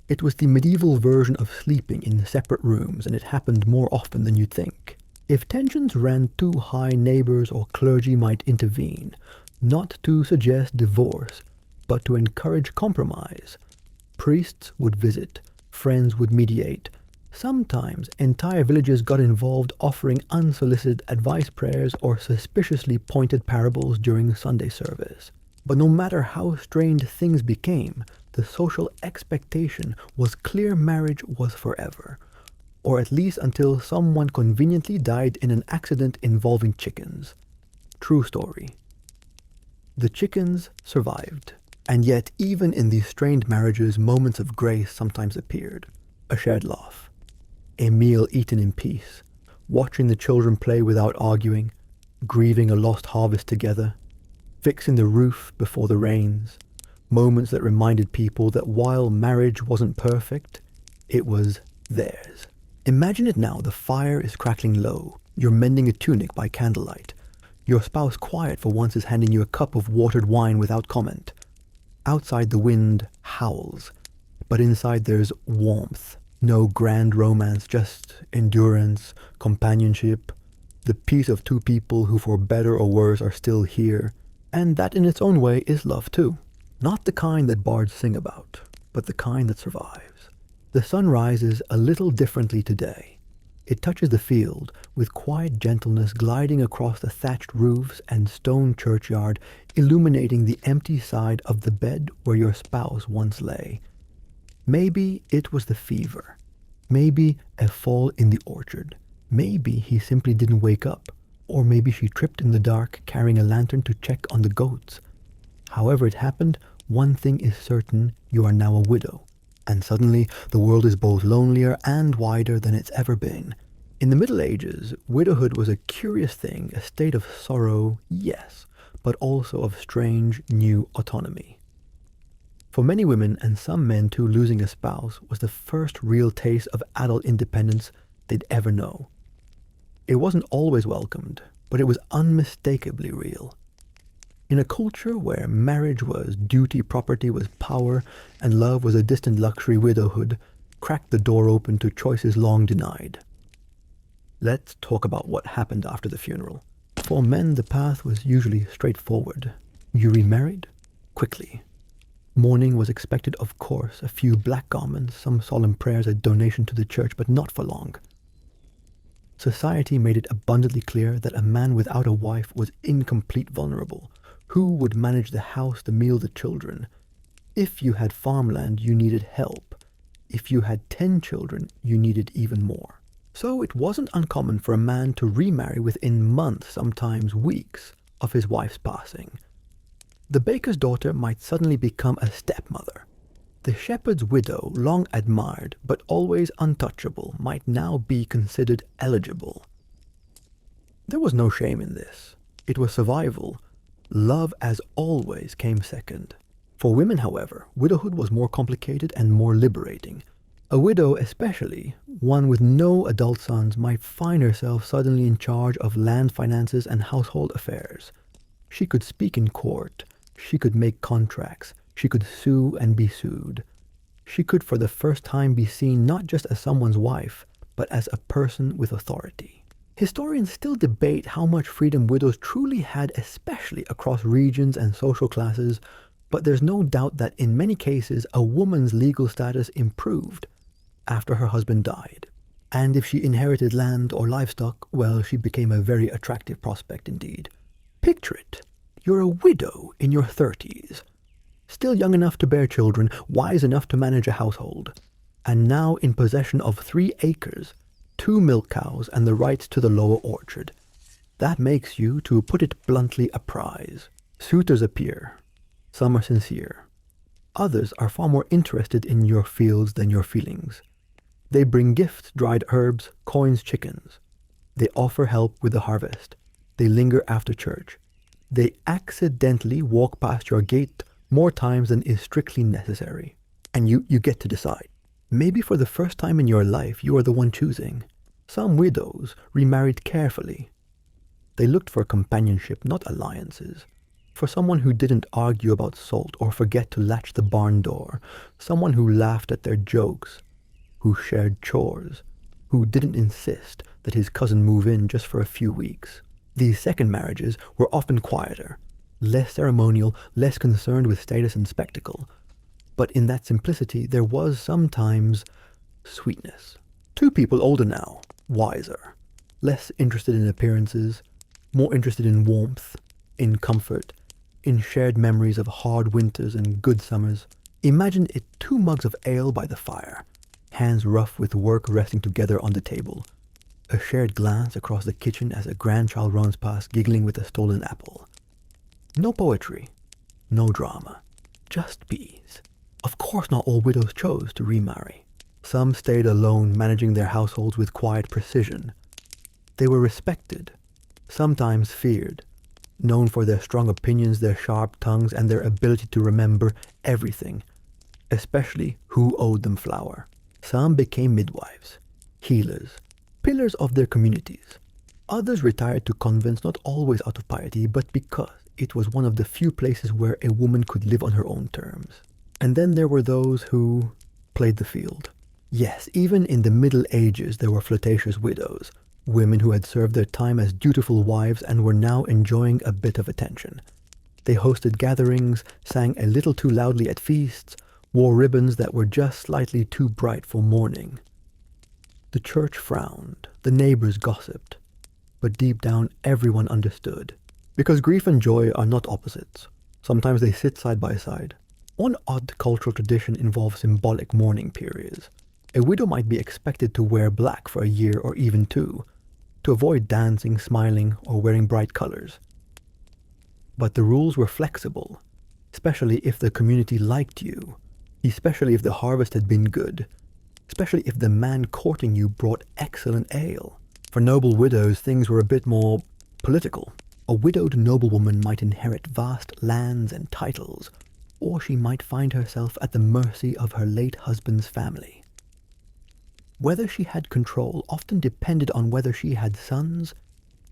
It was the medieval version of sleeping in separate rooms, and it happened more often than you'd think. If tensions ran too high, neighbors or clergy might intervene, not to suggest divorce, but to encourage compromise. Priests would visit, friends would mediate. Sometimes entire villages got involved, offering unsolicited advice prayers or suspiciously pointed parables during Sunday service. But no matter how strained things became, the social expectation was clear: marriage was forever, or at least until someone conveniently died in an accident involving chickens. True story. The chickens survived, and yet even in these strained marriages, moments of grace sometimes appeared. A shared laugh, a meal eaten in peace, watching the children play without arguing, grieving a lost harvest together, fixing the roof before the rains, moments that reminded people that while marriage wasn't perfect, it was theirs. Imagine it now: the fire is crackling low, you're mending a tunic by candlelight, your spouse, quiet for once, is handing you a cup of watered wine without comment. Outside the wind howls, but inside there's warmth. No grand romance, just endurance, companionship, the peace of two people who for better or worse are still here. And that in its own way is love too. Not the kind that bards sing about, but the kind that survives. The sun rises a little differently today. It touches the field with quiet gentleness, gliding across the thatched roofs and stone churchyard, illuminating the empty side of the bed where your spouse once lay. Maybe it was the fever. Maybe a fall in the orchard. Maybe he simply didn't wake up. Or maybe she tripped in the dark carrying a lantern to check on the goats. However it happened, one thing is certain: you are now a widow. And suddenly, the world is both lonelier and wider than it's ever been. In the Middle Ages, widowhood was a curious thing, a state of sorrow, yes, but also of strange, new autonomy. For many women, and some men too, losing a spouse was the first real taste of adult independence they'd ever know. It wasn't always welcomed, but it was unmistakably real. In a culture where marriage was duty, property was power, and love was a distant luxury, widowhood cracked the door open to choices long denied. Let's talk about what happened after the funeral. For men, the path was usually straightforward. You remarried, quickly. Mourning was expected, of course, a few black garments, some solemn prayers, a donation to the church, but not for long. Society made it abundantly clear that a man without a wife was incomplete vulnerable. Who would manage the house, the meal, the children? If you had farmland, you needed help. If you had 10 children, you needed even more. So it wasn't uncommon for a man to remarry within months, sometimes weeks, of his wife's passing. The baker's daughter might suddenly become a stepmother. The shepherd's widow, long admired but always untouchable, might now be considered eligible. There was no shame in this. It was survival. Love, as always, came second. For women, however, widowhood was more complicated and more liberating. A widow, especially, one with no adult sons, might find herself suddenly in charge of land finances and household affairs. She could speak in court. She could make contracts. She could sue and be sued. She could for the first time be seen not just as someone's wife, but as a person with authority. Historians still debate how much freedom widows truly had, especially across regions and social classes, but there's no doubt that in many cases a woman's legal status improved after her husband died. And if she inherited land or livestock, well, she became a very attractive prospect indeed. Picture it. You're a widow in your 30s. Still young enough to bear children, wise enough to manage a household, and now in possession of 3 acres, 2 milk cows, and the rights to the lower orchard. That makes you, to put it bluntly, a prize. Suitors appear. Some are sincere. Others are far more interested in your fields than your feelings. They bring gifts, dried herbs, coins, chickens. They offer help with the harvest. They linger after church. They accidentally walk past your gate more times than is strictly necessary. And you get to decide. Maybe for the first time in your life, you are the one choosing. Some widows remarried carefully. They looked for companionship, not alliances. For someone who didn't argue about salt or forget to latch the barn door. Someone who laughed at their jokes, who shared chores, who didn't insist that his cousin move in just for a few weeks. These second marriages were often quieter, less ceremonial, less concerned with status and spectacle. But in that simplicity, there was sometimes sweetness. 2 people older now, wiser, less interested in appearances, more interested in warmth, in comfort, in shared memories of hard winters and good summers. Imagine it 2 mugs of ale by the fire, hands rough with work resting together on the table. A shared glance across the kitchen as a grandchild runs past giggling with a stolen apple. No poetry, no drama, just peace. Of course not all widows chose to remarry. Some stayed alone, managing their households with quiet precision. They were respected, sometimes feared, known for their strong opinions, their sharp tongues, and their ability to remember everything, especially who owed them flour. Some became midwives, healers, pillars of their communities. Others retired to convents, not always out of piety, but because it was one of the few places where a woman could live on her own terms. And then there were those who played the field. Yes, even in the Middle Ages there were flirtatious widows, women who had served their time as dutiful wives and were now enjoying a bit of attention. They hosted gatherings, sang a little too loudly at feasts, wore ribbons that were just slightly too bright for mourning. The church frowned, the neighbors gossiped, but deep down everyone understood. Because grief and joy are not opposites. Sometimes they sit side by side. One odd cultural tradition involves symbolic mourning periods. A widow might be expected to wear black for a year or even 2, to avoid dancing, smiling, or wearing bright colors. But the rules were flexible, especially if the community liked you, especially if the harvest had been good, especially if the man courting you brought excellent ale. For noble widows, things were a bit more political. A widowed noblewoman might inherit vast lands and titles, or she might find herself at the mercy of her late husband's family. Whether she had control often depended on whether she had sons,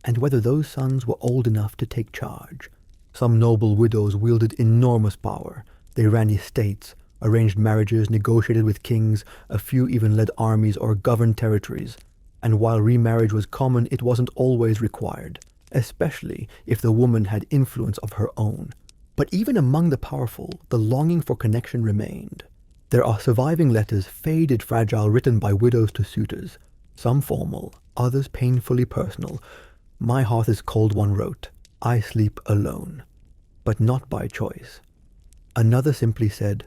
and whether those sons were old enough to take charge. Some noble widows wielded enormous power. They ran estates, arranged marriages, negotiated with kings, a few even led armies or governed territories. And while remarriage was common, it wasn't always required, especially if the woman had influence of her own. But even among the powerful, the longing for connection remained. There are surviving letters, faded, fragile, written by widows to suitors, some formal, others painfully personal. "My hearth is cold," one wrote. "I sleep alone, but not by choice." Another simply said,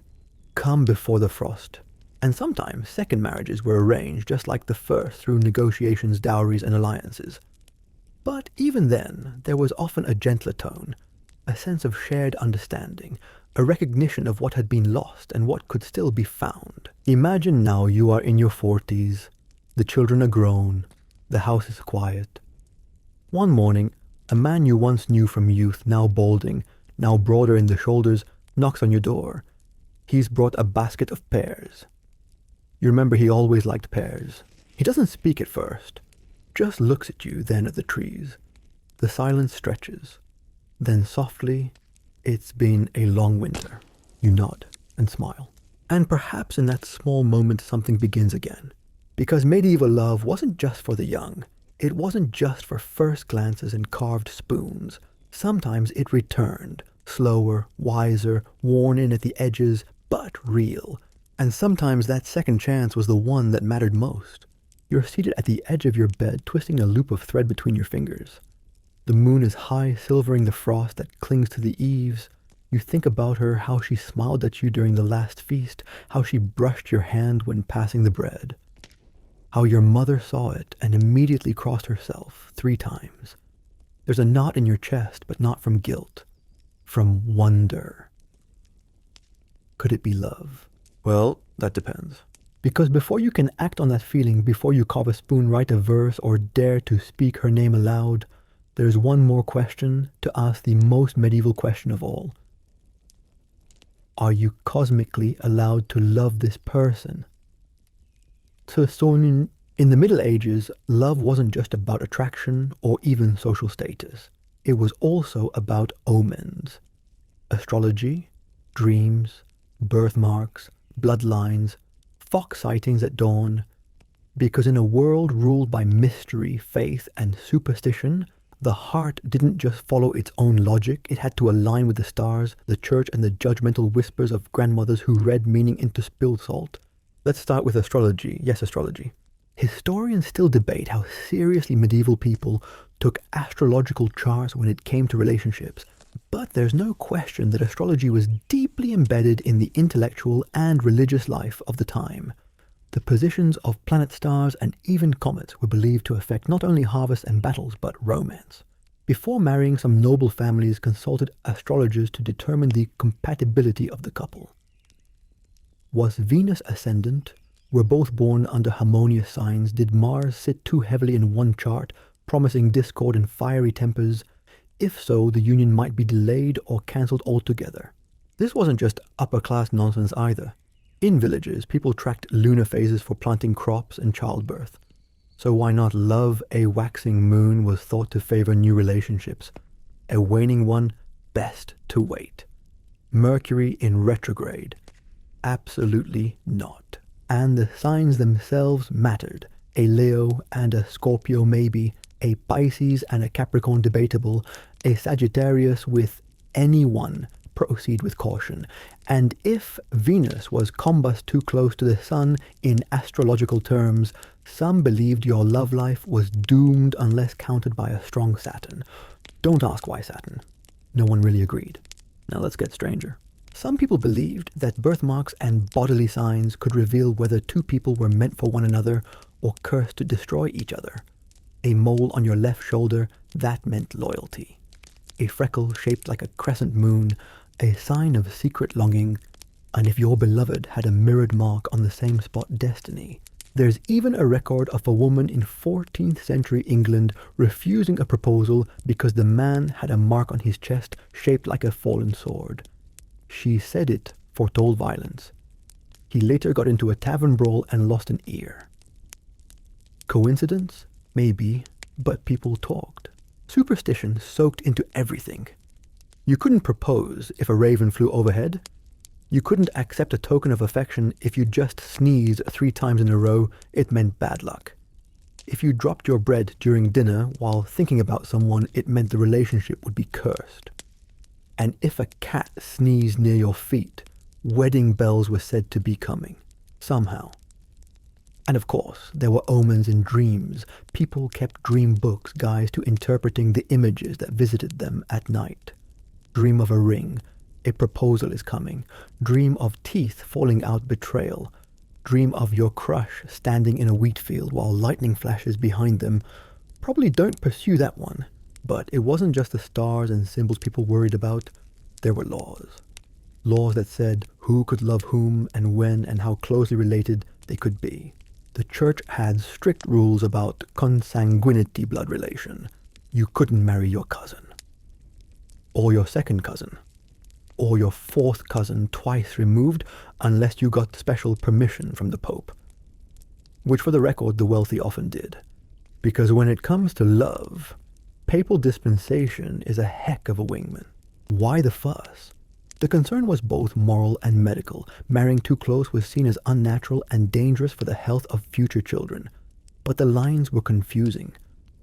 "Come before the frost." And sometimes second marriages were arranged just like the first through negotiations, dowries, and alliances. But even then, there was often a gentler tone, a sense of shared understanding, a recognition of what had been lost and what could still be found. Imagine now you are in your 40s, the children are grown, the house is quiet. One morning, a man you once knew from youth, now balding, now broader in the shoulders, knocks on your door. He's brought a basket of pears. You remember he always liked pears. He doesn't speak at first, just looks at you, then at the trees. The silence stretches. Then softly, "It's been a long winter." You nod and smile. And perhaps in that small moment something begins again. Because medieval love wasn't just for the young. It wasn't just for first glances and carved spoons. Sometimes it returned, slower, wiser, worn in at the edges, but real. And sometimes that second chance was the one that mattered most. You're seated at the edge of your bed, twisting a loop of thread between your fingers. The moon is high, silvering the frost that clings to the eaves. You think about her, how she smiled at you during the last feast, how she brushed your hand when passing the bread. How your mother saw it and immediately crossed herself 3 times. There's a knot in your chest, but not from guilt, from wonder. Could it be love? Well, that depends. Because before you can act on that feeling, before you carve a spoon, write a verse, or dare to speak her name aloud, there's one more question to ask, the most medieval question of all. Are you cosmically allowed to love this person? So in the Middle Ages, love wasn't just about attraction or even social status. It was also about omens. Astrology, dreams, birthmarks, bloodlines, fox sightings at dawn. Because in a world ruled by mystery, faith, and superstition, the heart didn't just follow its own logic. It had to align with the stars, the church, and the judgmental whispers of grandmothers who read meaning into spilled salt. Let's start with astrology. Yes, astrology. Historians still debate how seriously medieval people took astrological charts when it came to relationships. But there's no question that astrology was deeply embedded in the intellectual and religious life of the time. The positions of planet stars and even comets were believed to affect not only harvests and battles, but romance. Before marrying, some noble families consulted astrologers to determine the compatibility of the couple. Was Venus ascendant? Were both born under harmonious signs? Did Mars sit too heavily in one chart, promising discord and fiery tempers? If so, the union might be delayed or cancelled altogether. This wasn't just upper-class nonsense either. In villages, people tracked lunar phases for planting crops and childbirth. So why not love a waxing moon was thought to favor new relationships. A waning one, best to wait. Mercury in retrograde. Absolutely not. And the signs themselves mattered. A Leo and a Scorpio maybe, a Pisces and a Capricorn debatable, a Sagittarius with any one, proceed with caution. And if Venus was combust too close to the sun in astrological terms, some believed your love life was doomed unless countered by a strong Saturn. Don't ask why Saturn. No one really agreed. Now let's get stranger. Some people believed that birthmarks and bodily signs could reveal whether two people were meant for one another or cursed to destroy each other. A mole on your left shoulder, that meant loyalty. A freckle shaped like a crescent moon, a sign of secret longing. And if your beloved had a mirrored mark on the same spot, destiny. There's even a record of a woman in 14th century England refusing a proposal because the man had a mark on his chest shaped like a fallen sword. She said it foretold violence. He later got into a tavern brawl and lost an ear. Coincidence? Maybe, but people talked. Superstition soaked into everything. You couldn't propose if a raven flew overhead. You couldn't accept a token of affection if you just sneezed 3 times in a row. It meant bad luck. If you dropped your bread during dinner while thinking about someone, it meant the relationship would be cursed. And if a cat sneezed near your feet, wedding bells were said to be coming, somehow. And of course, there were omens in dreams. People kept dream books, guides to interpreting the images that visited them at night. Dream of a ring, a proposal is coming. Dream of teeth falling out, betrayal. Dream of your crush standing in a wheat field while lightning flashes behind them. Probably don't pursue that one. But it wasn't just the stars and symbols people worried about. There were laws. Laws that said who could love whom and when and how closely related they could be. The church had strict rules about consanguinity blood relation. You couldn't marry your cousin. Or your second cousin. Or your fourth cousin twice removed unless you got special permission from the Pope. Which for the record the wealthy often did. Because when it comes to love, papal dispensation is a heck of a wingman. Why the fuss? The concern was both moral and medical. Marrying too close was seen as unnatural and dangerous for the health of future children. But the lines were confusing.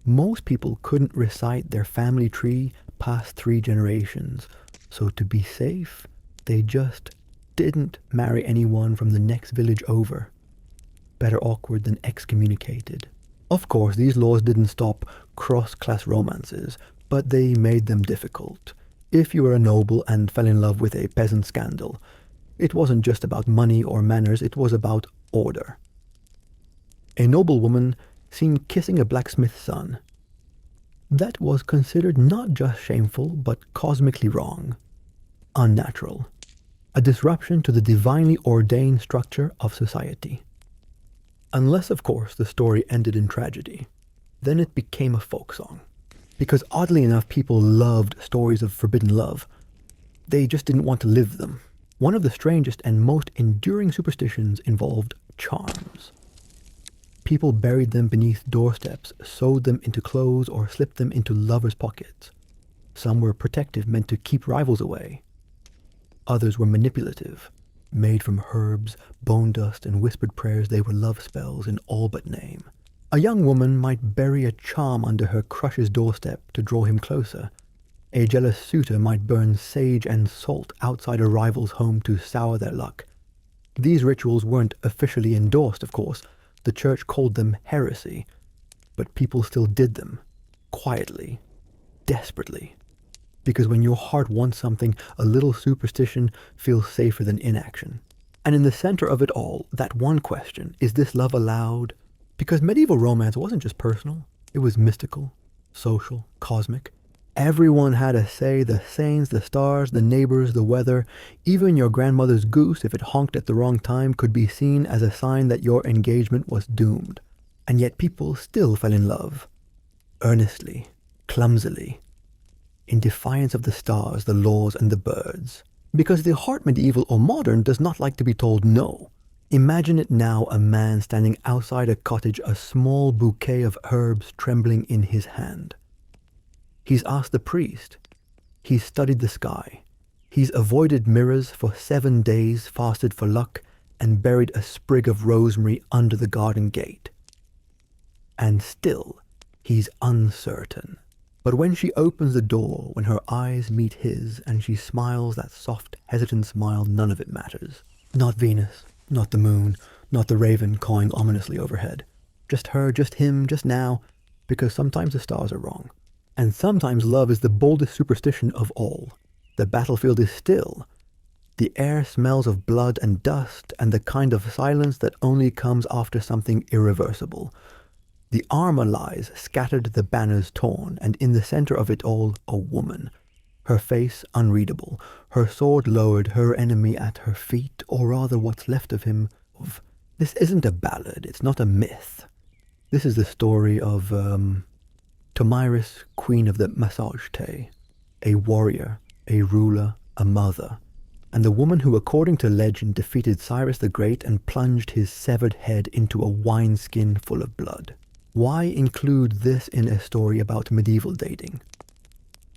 Most people couldn't recite their family tree past 3 generations. So to be safe, they just didn't marry anyone from the next village over. Better awkward than excommunicated. Of course, these laws didn't stop cross-class romances, but they made them difficult. If you were a noble and fell in love with a peasant scandal, it wasn't just about money or manners, it was about order. A noblewoman seen kissing a blacksmith's son. That was considered not just shameful, but cosmically wrong. Unnatural. A disruption to the divinely ordained structure of society. Unless, of course, the story ended in tragedy. Then it became a folk song. Because oddly enough, people loved stories of forbidden love. They just didn't want to live them. One of the strangest and most enduring superstitions involved charms. People buried them beneath doorsteps, sewed them into clothes, or slipped them into lovers' pockets. Some were protective, meant to keep rivals away. Others were manipulative, made from herbs, bone dust, and whispered prayers. They were love spells in all but name. A young woman might bury a charm under her crush's doorstep to draw him closer. A jealous suitor might burn sage and salt outside a rival's home to sour their luck. These rituals weren't officially endorsed, of course. The church called them heresy, but people still did them, quietly, desperately. Because when your heart wants something, a little superstition feels safer than inaction. And in the center of it all, that one question, is this love allowed? Because medieval romance wasn't just personal, it was mystical, social, cosmic. Everyone had a say, the saints, the stars, the neighbors, the weather. Even your grandmother's goose, if it honked at the wrong time, could be seen as a sign that your engagement was doomed. And yet people still fell in love. Earnestly, clumsily, in defiance of the stars, the laws, and the birds. Because the heart, medieval or modern, does not like to be told no. Imagine it now, a man standing outside a cottage, a small bouquet of herbs trembling in his hand. He's asked the priest. He's studied the sky. He's avoided mirrors for 7 days, fasted for luck, and buried a sprig of rosemary under the garden gate. And still, he's uncertain. But when she opens the door, when her eyes meet his, and she smiles that soft, hesitant smile, none of it matters. Not Venus, not the moon, not the raven cawing ominously overhead. Just her, just him, just now, because sometimes the stars are wrong. And sometimes love is the boldest superstition of all. The battlefield is still. The air smells of blood and dust, and the kind of silence that only comes after something irreversible. The armor lies scattered, the banners torn, and in the center of it all, a woman. Her face unreadable, her sword lowered, her enemy at her feet, or rather what's left of him. This isn't a ballad, it's not a myth. This is the story of Tomyris, queen of the Massagetes, a warrior, a ruler, a mother, and the woman who, according to legend, defeated Cyrus the Great and plunged his severed head into a wineskin full of blood. Why include this in a story about medieval dating?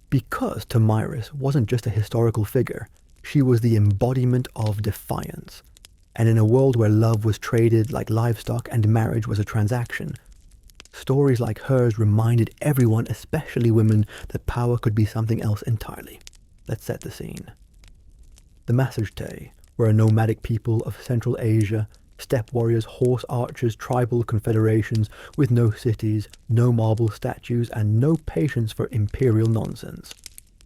Because Tomyris wasn't just a historical figure, she was the embodiment of defiance. And in a world where love was traded like livestock and marriage was a transaction, stories like hers reminded everyone, especially women, that power could be something else entirely. Let's set the scene. The Massagetae were a nomadic people of Central Asia, steppe warriors, horse archers, tribal confederations with no cities, no marble statues, and no patience for imperial nonsense.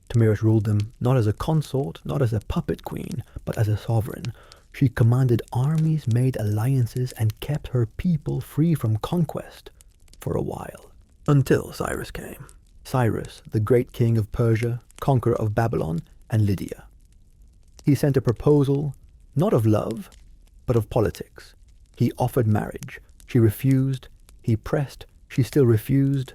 Tomyris ruled them not as a consort, not as a puppet queen, but as a sovereign. She commanded armies, made alliances, and kept her people free from conquest for a while. Until Cyrus came. Cyrus, the great king of Persia, conqueror of Babylon and Lydia. He sent a proposal, not of love, but of politics. He offered marriage. She refused. He pressed. She still refused.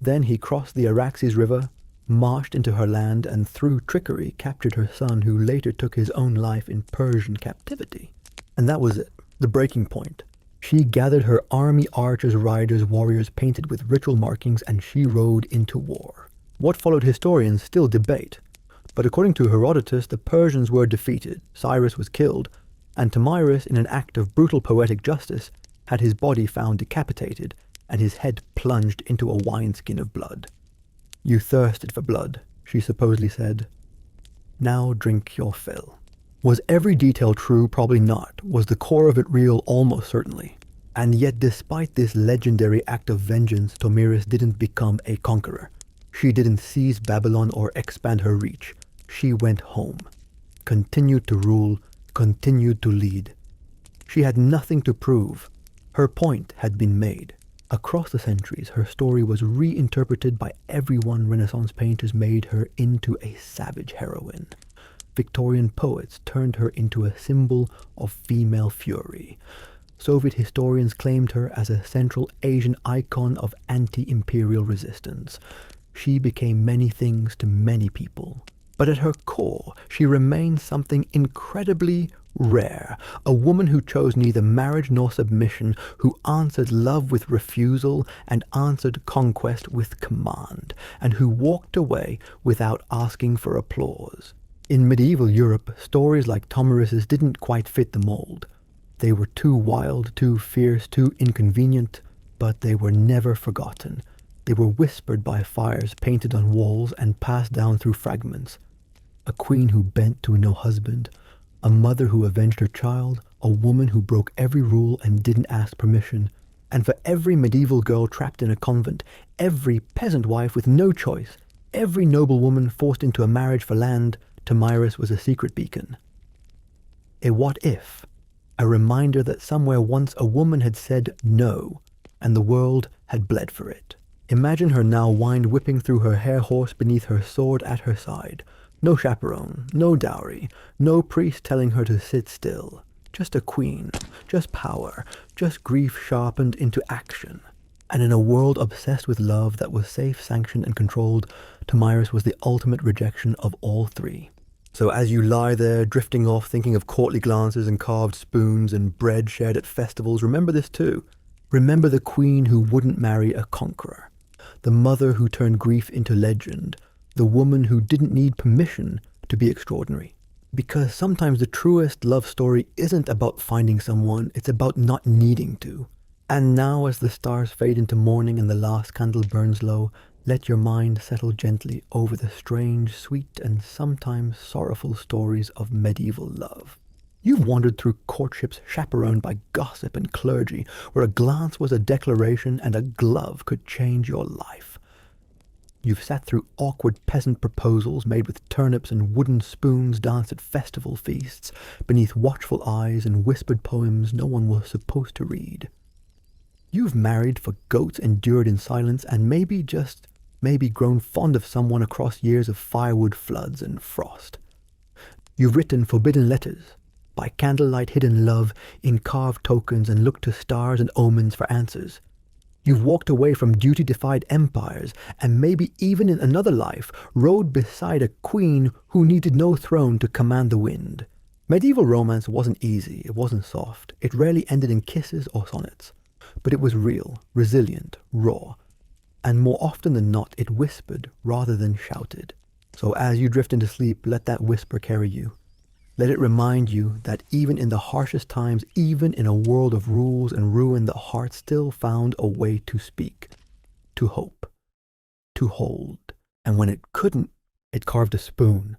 Then he crossed the Araxes River, marched into her land, and through trickery captured her son, who later took his own life in Persian captivity. And that was it, the breaking point. She gathered her army, archers, riders, warriors painted with ritual markings, and she rode into war. What followed historians still debate. But according to Herodotus, the Persians were defeated, Cyrus was killed, and Tomyris, in an act of brutal poetic justice, had his body found decapitated and his head plunged into a wineskin of blood. "You thirsted for blood," she supposedly said. "Now drink your fill." Was every detail true? Probably not. Was the core of it real? Almost certainly. And yet, despite this legendary act of vengeance, Tomyris didn't become a conqueror. She didn't seize Babylon or expand her reach. She went home, continued to rule, continued to lead. She had nothing to prove. Her point had been made. Across the centuries, her story was reinterpreted by everyone. Renaissance painters made her into a savage heroine. Victorian poets turned her into a symbol of female fury. Soviet historians claimed her as a Central Asian icon of anti-imperial resistance. She became many things to many people. But at her core, she remained something incredibly rare, a woman who chose neither marriage nor submission, who answered love with refusal and answered conquest with command, and who walked away without asking for applause. In medieval Europe, stories like Tomyris's didn't quite fit the mold. They were too wild, too fierce, too inconvenient, but they were never forgotten. They were whispered by fires painted on walls and passed down through fragments. A queen who bent to no husband, a mother who avenged her child, a woman who broke every rule and didn't ask permission. And for every medieval girl trapped in a convent, every peasant wife with no choice, every noblewoman forced into a marriage for land, Tomyris was a secret beacon. A what if, a reminder that somewhere once a woman had said no, and the world had bled for it. Imagine her now wind whipping through her hair horse beneath her sword at her side. No chaperone, no dowry, no priest telling her to sit still. Just a queen, just power, just grief sharpened into action. And in a world obsessed with love that was safe, sanctioned, and controlled, Tomyris was the ultimate rejection of all three. So as you lie there, drifting off, thinking of courtly glances and carved spoons and bread shared at festivals, remember this too. Remember the queen who wouldn't marry a conqueror. The mother who turned grief into legend. The woman who didn't need permission to be extraordinary. Because sometimes the truest love story isn't about finding someone, it's about not needing to. And now, as the stars fade into morning and the last candle burns low, let your mind settle gently over the strange, sweet, and sometimes sorrowful stories of medieval love. You've wandered through courtships chaperoned by gossip and clergy, where a glance was a declaration and a glove could change your life. You've sat through awkward peasant proposals made with turnips and wooden spoons, danced at festival feasts, beneath watchful eyes and whispered poems no one was supposed to read. You've married for goats endured in silence, and maybe grown fond of someone across years of firewood floods and frost. You've written forbidden letters, by candlelight hidden love in carved tokens, and looked to stars and omens for answers. You've walked away from duty-defied empires, and maybe even in another life rode beside a queen who needed no throne to command the wind. Medieval romance wasn't easy, it wasn't soft, it rarely ended in kisses or sonnets. But it was real, resilient, raw, and more often than not it whispered rather than shouted. So as you drift into sleep, let that whisper carry you. Let it remind you that even in the harshest times, even in a world of rules and ruin, the heart still found a way to speak, to hope, to hold. And when it couldn't, It carved a spoon,